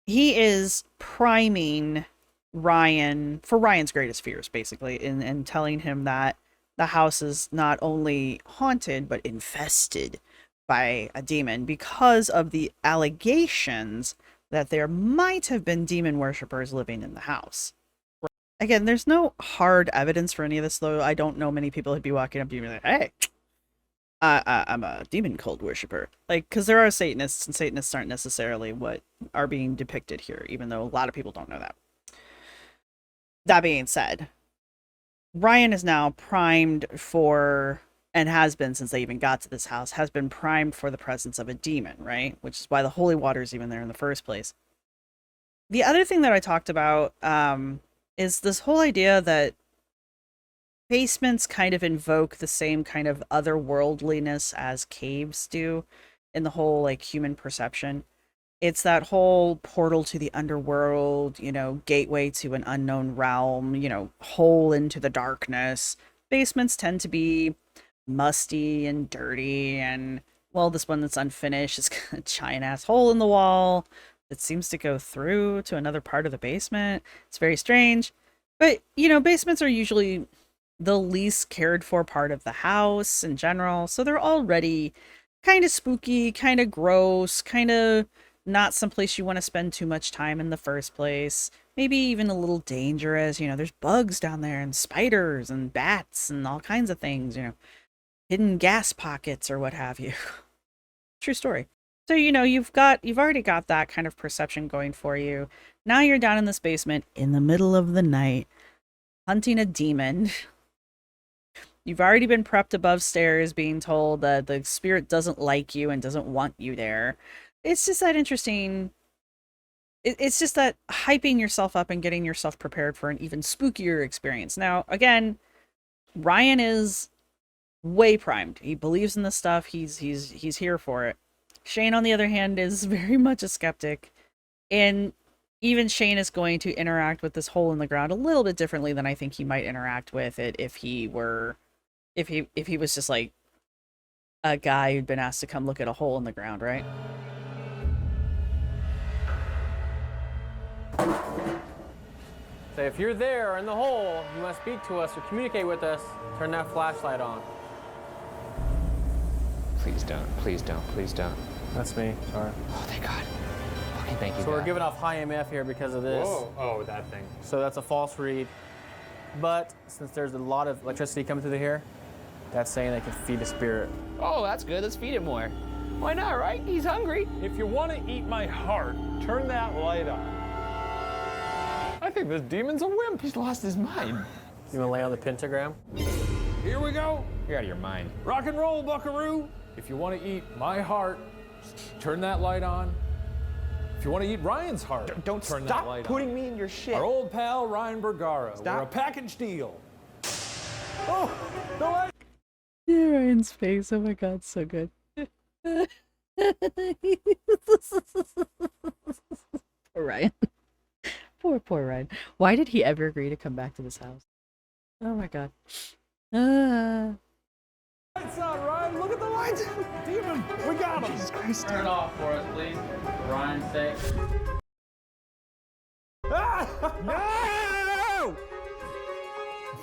he is priming Ryan for Ryan's greatest fears, basically, and telling him that the house is not only haunted, but infested by a demon because of the allegations that there might have been demon worshippers living in the house. Again, there's no hard evidence for any of this, though. I don't know many people who'd be walking up to you and be like, hey, I'm a demon cult worshiper. Like, because there are Satanists, and Satanists aren't necessarily what are being depicted here, even though a lot of people don't know that. That being said, Ryan is now primed for, and has been since they even got to this house, has been primed for the presence of a demon, right? Which is why the holy water is even there in the first place. The other thing that I talked about is this whole idea that basements kind of invoke the same kind of otherworldliness as caves do in the whole, like, human perception. It's that whole portal to the underworld, you know, gateway to an unknown realm, you know, hole into the darkness. Basements tend to be musty and dirty, and, well, this one that's unfinished is a giant-ass hole in the wall that seems to go through to another part of the basement. It's very strange. But, you know, basements are usually the least cared for part of the house in general, so they're already kind of spooky, kind of gross, kind of not someplace you want to spend too much time in the first place. Maybe even a little dangerous. You know, there's bugs down there and spiders and bats and all kinds of things, you know, hidden gas pockets or what have you. True story. So, you know, you've already got that kind of perception going for you. Now you're down in this basement in the middle of the night hunting a demon. You've already been prepped above stairs, being told that the spirit doesn't like you and doesn't want you there. It's just that interesting. It's just that hyping yourself up and getting yourself prepared for an even spookier experience. Now, again, Ryan is way primed. He believes in this stuff. He's here for it. Shane, on the other hand, is very much a skeptic. And even Shane is going to interact with this hole in the ground a little bit differently than I think he might interact with it if he was just like a guy who'd been asked to come look at a hole in the ground, right? So if you're there or in the hole, you must speak to us or communicate with us. Turn that flashlight on. Please don't, please don't, please don't. That's me. Sorry. Oh, thank God. Okay, thank you, So we're God. giving off high MF here because of this. Whoa. Oh, that thing. So that's a false read. But since there's a lot of electricity coming through here, that's saying they can feed a spirit. Oh, that's good. Let's feed it more. Why not, right? He's hungry. If you want to eat my heart, turn that light on. I think this demon's a wimp. He's lost his mind. You want to lay on the pentagram? Here we go. You're out of your mind. Rock and roll, buckaroo. If you want to eat my heart, turn that light on. If you want to eat Ryan's heart, Don't turn that stop light putting on. me in your shit. Our old pal, Ryan Bergara. Stop. We're a package deal. Oh, no way. Yeah, Ryan's face. Oh my god, so good. Poor Ryan. Poor Ryan. Why did he ever agree to come back to this house? Oh my god. Lights on, Ryan. Look at the lights. Demon, we got him. Jesus Christ. Turn it off for us, please. For Ryan's sake. Ah, no!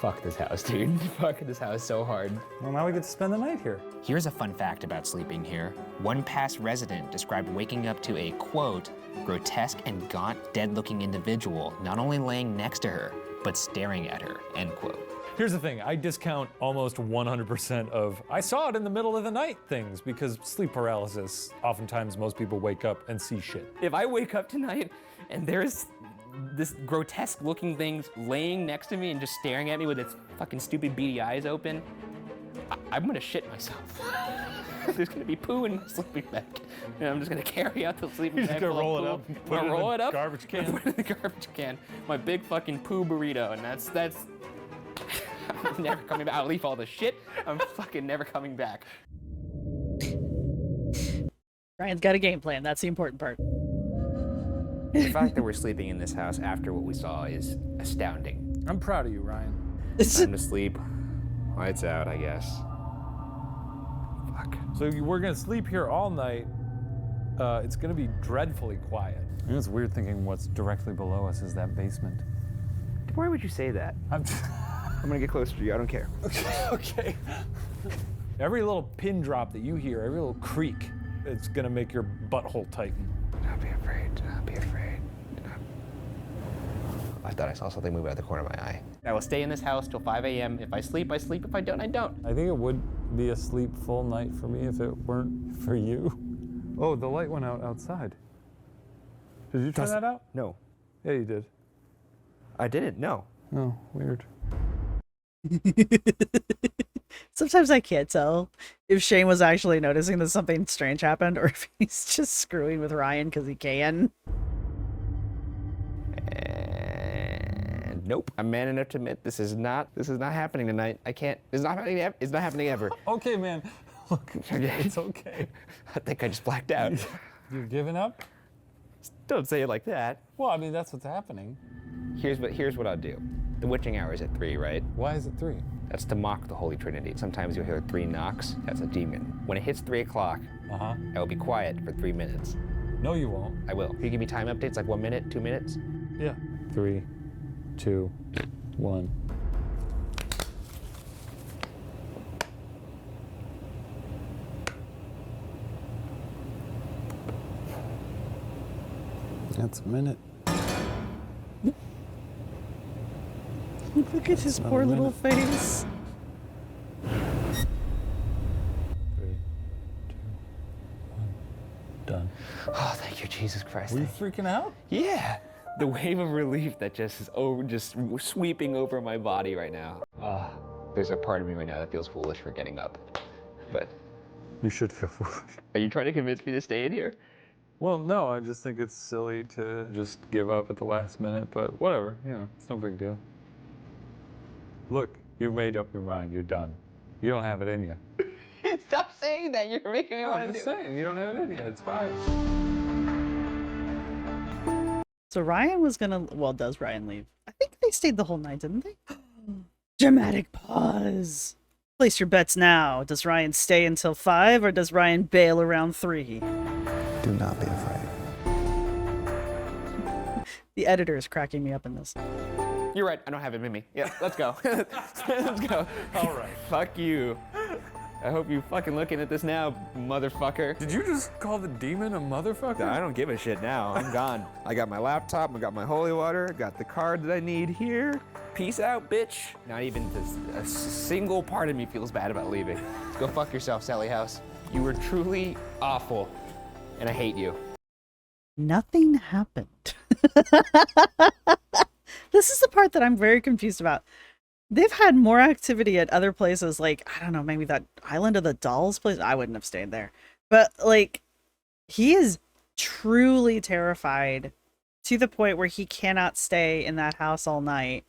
Fuck this house, dude. Fuck this house so hard. Well, now we get to spend the night here. Here's a fun fact about sleeping here. One past resident described waking up to a, quote, grotesque and gaunt, dead-looking individual not only laying next to her, but staring at her, end quote. Here's the thing, I discount almost 100% of I saw it in the middle of the night things because sleep paralysis, oftentimes most people wake up and see shit. If I wake up tonight and there's this grotesque looking thing laying next to me and just staring at me with its fucking stupid beady eyes open, I'm gonna shit myself. There's gonna be poo in my sleeping bag. And I'm just gonna carry out the sleeping You're bag. just gonna full of roll it poo. up, put I'm it gonna in roll the it up, garbage can. put it in the garbage can. My big fucking poo burrito, and that's I'm never coming back. I'll leave all the shit. I'm fucking never coming back. Ryan's got a game plan. That's the important part. The fact that we're sleeping in this house after what we saw is astounding. I'm proud of you, Ryan. Time to sleep. Lights out, I guess. Fuck. So we're gonna sleep here all night. It's gonna be dreadfully quiet. You know, it's weird thinking what's directly below us is that basement. Why would you say that? I'm gonna get closer to you. I don't care. Okay. Every little pin drop that you hear, every little creak, it's gonna make your butthole tighten. Do not be afraid. Do not be afraid. Do not... I thought I saw something move out the corner of my eye. I will stay in this house till 5 a.m. If I sleep, I sleep. If I don't, I don't. I think it would be a sleep-full night for me if it weren't for you. Oh, the light went out outside. Did you turn that out? No. Yeah, you did. I didn't. No. Oh, weird. Sometimes I can't tell if Shane was actually noticing that something strange happened or if he's just screwing with Ryan because he can. And nope. I'm man enough to admit this is not happening tonight. I can't. It's not happening ever. Okay, man. Look, Okay. it's okay. I think I just blacked out. You're giving up? Don't say it like that. Well, I mean, that's what's happening. Here's what I'll do. The witching hour is at 3, right? Why is it 3? That's to mock the Holy Trinity. Sometimes you'll hear 3 knocks. That's a demon. When it hits 3 o'clock, Uh-huh. I will be quiet for 3 minutes. No, you won't. I will. Can you give me time updates, like 1 minute, 2 minutes? Yeah. 3, 2, 1. That's a minute. Look at his not poor a little minute. face. 3, 2, 1. Done. Oh, thank you, Jesus Christ. Were you freaking out? Yeah. The wave of relief that just is sweeping over my body right now. There's a part of me right now that feels foolish for getting up. But You should feel foolish. are you trying to convince me to stay in here? Well, no, I just think it's silly to just give up at the last minute, but whatever, it's no big deal. Look, you made up your mind, you're done. You don't have it in you. Stop saying that. You're making me want I'm to just do saying, you don't have it in you, it's fine. So Ryan was gonna, well, does Ryan leave? I think they stayed the whole night, didn't they? Dramatic pause. Place your bets now. Does Ryan stay until 5 or does Ryan bail around 3? Do not be afraid. The editor is cracking me up in this. You're right. I don't have it in me. Yeah, let's go. Let's go. All right. Fuck you. I hope you're fucking looking at this now, motherfucker. Did you just call the demon a motherfucker? I don't give a shit now. I'm gone. I got my laptop, I got my holy water, I got the card that I need here. Peace out, bitch. Not even a single part of me feels bad about leaving. Go fuck yourself, Sally House. You were truly awful, and I hate you. Nothing happened. This is the part that I'm very confused about. They've had more activity at other places, like, I don't know, maybe that Island of the Dolls place. I wouldn't have stayed there. But, like, he is truly terrified to the point where he cannot stay in that house all night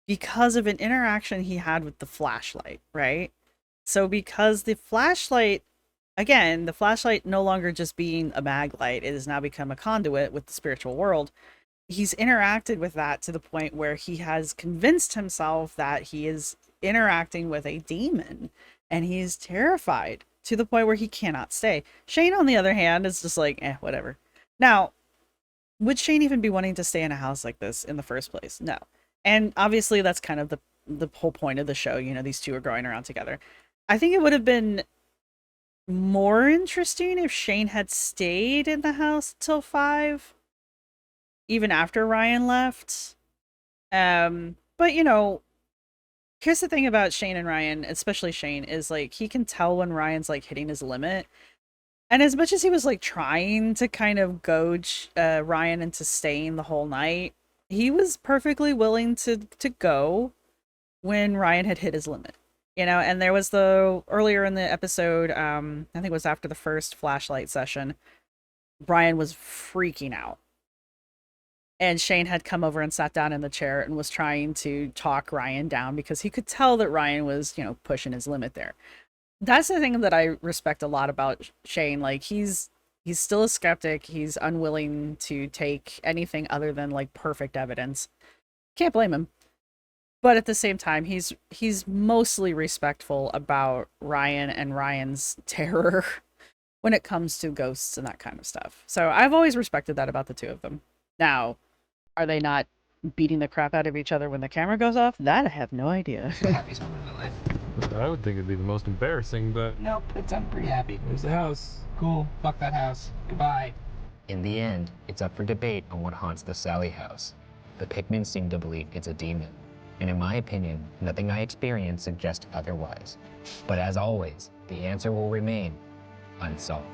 because of an interaction he had with the flashlight, right? So because the flashlight, again, the flashlight no longer just being a mag light, it has now become a conduit with the spiritual world. He's interacted with that to the point where he has convinced himself that he is interacting with a demon, and he is terrified to the point where he cannot stay. Shane, on the other hand, is just like, whatever. Now, would Shane even be wanting to stay in a house like this in the first place? No. And obviously that's kind of the whole point of the show. You know, these two are growing around together. I think it would have been more interesting if Shane had stayed in the house till 5. Even after Ryan left. But, you know, here's the thing about Shane and Ryan, especially Shane, is, like, he can tell when Ryan's, like, hitting his limit. And as much as he was, like, trying to kind of goad Ryan into staying the whole night, he was perfectly willing to go when Ryan had hit his limit. You know, and there was earlier in the episode, I think it was after the first flashlight session, Ryan was freaking out. And Shane had come over and sat down in the chair and was trying to talk Ryan down because he could tell that Ryan was, you know, pushing his limit there. That's the thing that I respect a lot about Shane. Like, he's still a skeptic. He's unwilling to take anything other than, like, perfect evidence. Can't blame him. But at the same time, he's mostly respectful about Ryan and Ryan's terror when it comes to ghosts and that kind of stuff. So I've always respected that about the two of them. Now, are they not beating the crap out of each other when the camera goes off? That I have no idea. Happiest moment of my life. I would think it'd be the most embarrassing, but... Nope, I'm pretty happy. There's the house. Cool. Fuck that house. Goodbye. In the end, it's up for debate on what haunts the Sally house. The Pikmin seem to believe it's a demon. And in my opinion, nothing I experience suggests otherwise. But as always, the answer will remain unsolved.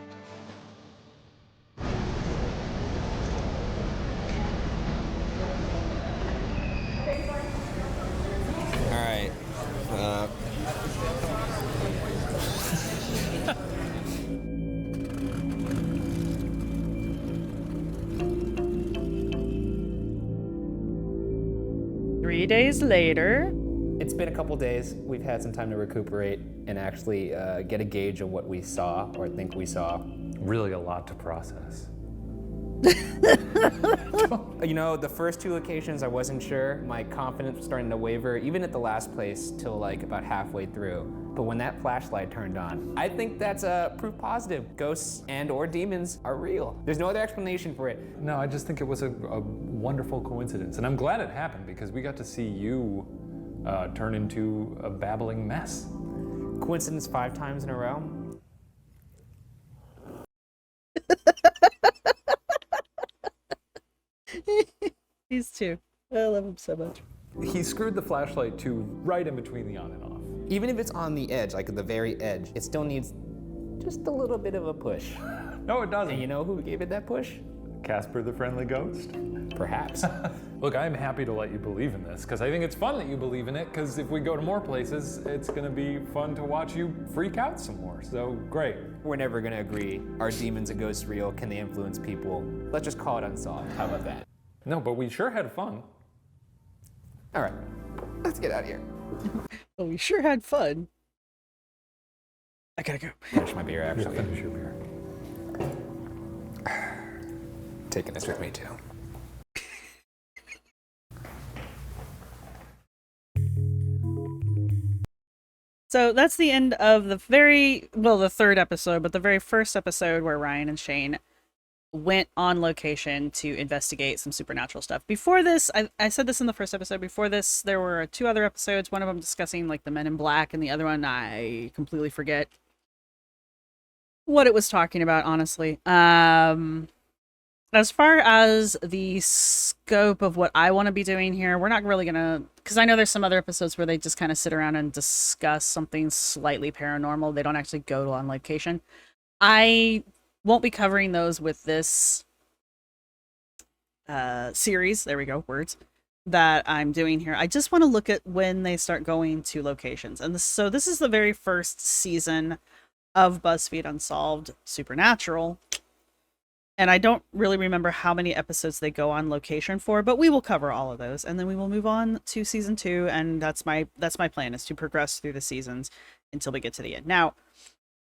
All right. 3 days later. It's been a couple days. We've had some time to recuperate and actually get a gauge of what we saw or think we saw. Really a lot to process. You know, the first 2 locations I wasn't sure. My confidence was starting to waver, even at the last place till like about halfway through. But when that flashlight turned on, I think that's a proof positive. Ghosts and or demons are real. There's no other explanation for it. No, I just think it was a wonderful coincidence. And I'm glad it happened because we got to see you turn into a babbling mess. Coincidence 5 times in a row? These two. I love him so much. He screwed the flashlight to right in between the on and off. Even if it's on the edge, like the very edge, it still needs just a little bit of a push. No, it doesn't. And you know who gave it that push? Casper the Friendly Ghost? Perhaps. Look, I'm happy to let you believe in this, because I think it's fun that you believe in it, because if we go to more places, it's going to be fun to watch you freak out some more, so great. We're never going to agree. Are demons and ghosts real? Can they influence people? Let's just call it unsolved. How about that? No, but we sure had fun. All right, let's get out of here. Well, we sure had fun. I gotta go. Finish my beer, actually. Yeah, finish your beer. Taking this with me, too. So that's the end of the the third episode, but the very first episode where Ryan and Shane went on location to investigate some supernatural stuff. Before this, I said this in the first episode, before this, there were 2 other episodes, one of them discussing like the Men in Black, and the other one, I completely forget what it was talking about, honestly. As far as the scope of what I want to be doing here, we're not really gonna, because I know there's some other episodes where they just kind of sit around and discuss something slightly paranormal. They don't actually go on location. I won't be covering those with this series. There we go, words that I'm doing here. I just want to look at when they start going to locations. And so this is the very first season of BuzzFeed Unsolved Supernatural. And I don't really remember how many episodes they go on location for, but we will cover all of those, and then we will move on to season 2. And that's my plan, is to progress through the seasons until we get to the end. Now,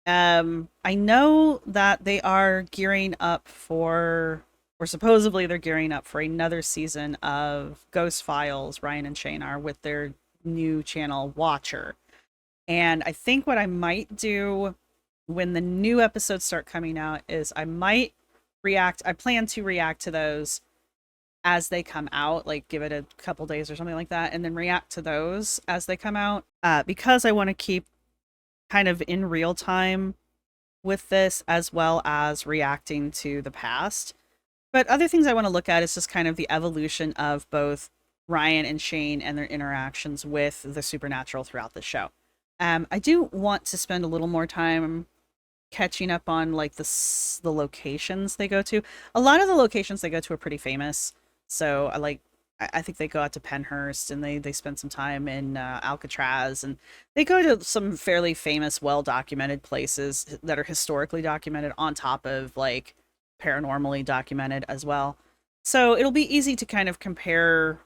I know that they are gearing up for, or supposedly they're gearing up for another season of Ghost Files. Ryan and Shane are, with their new channel Watcher. And I think what I might do when the new episodes start coming out is I plan to react to those as they come out, like give it a couple days or something like that, and then react to those as they come out, because I want to keep kind of in real time with this, as well as reacting to the past. But other things I want to look at is just kind of the evolution of both Ryan and Shane and their interactions with the supernatural throughout the show. I do want to spend a little more time catching up on like the locations they go to. A lot of the locations they go to are pretty famous, so I think they go out to Penhurst, and they spend some time in Alcatraz, and they go to some fairly famous, well-documented places that are historically documented on top of like paranormally documented as well. So it'll be easy to kind of compare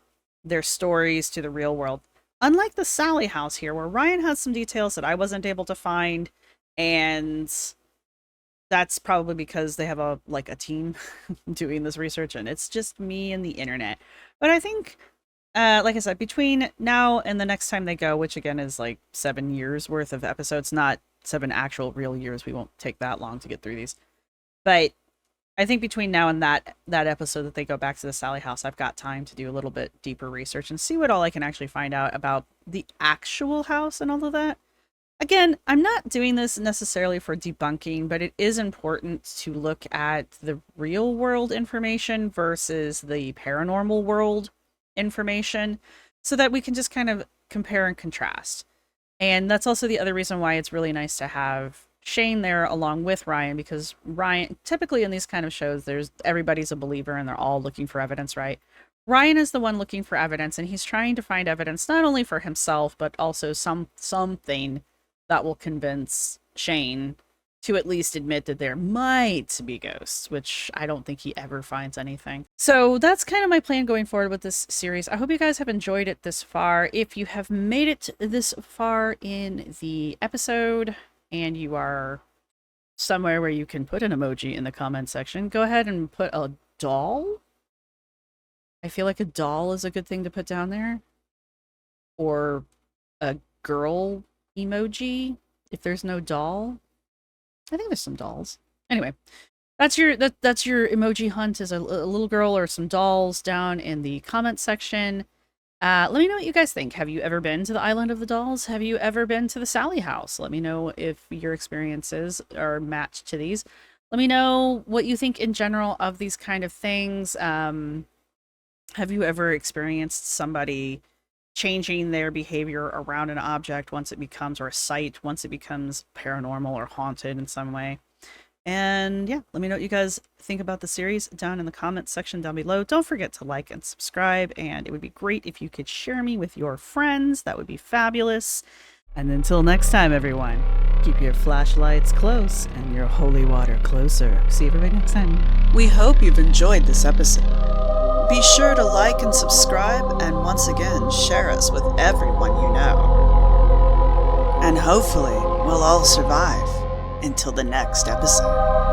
their stories to the real world. Unlike the Sally house here, where Ryan has some details that I wasn't able to find, and that's probably because they have a team doing this research, and it's just me and the internet. But I think, like I said, between now and the next time they go, which again is like 7 years worth of episodes, not 7 actual real years. We won't take that long to get through these. But I think between now and that episode that they go back to the Sally house, I've got time to do a little bit deeper research and see what all I can actually find out about the actual house and all of that. Again, I'm not doing this necessarily for debunking, but it is important to look at the real world information versus the paranormal world information, so that we can just kind of compare and contrast. And that's also the other reason why it's really nice to have Shane there along with Ryan, because Ryan, typically in these kind of shows, everybody's a believer and they're all looking for evidence, right? Ryan is the one looking for evidence, and he's trying to find evidence not only for himself, but also something that will convince Shane to at least admit that there might be ghosts, which I don't think he ever finds anything. So that's kind of my plan going forward with this series. I hope you guys have enjoyed it this far. If you have made it this far in the episode and you are somewhere where you can put an emoji in the comment section, go ahead and put a doll. I feel like a doll is a good thing to put down there. Or a girl emoji if there's no doll. I think there's some dolls. Anyway, that's your emoji hunt, is a little girl or some dolls down in the comment section. Let me know what you guys think. Have you ever been to the Island of the Dolls? Have you ever been to the Sally house? Let me know if your experiences are matched to these. Let me know what you think in general of these kind of things. Have you ever experienced somebody changing their behavior around an object once it becomes, or a site, once it becomes paranormal or haunted in some way? And yeah, let me know what you guys think about the series down in the comments section down below. Don't forget to like and subscribe, and it would be great if you could share me with your friends. That would be fabulous. And until next time, everyone, keep your flashlights close and your holy water closer. See everybody next time. We hope you've enjoyed this episode. Be sure to like and subscribe, and once again, share us with everyone you know. And hopefully, we'll all survive until the next episode.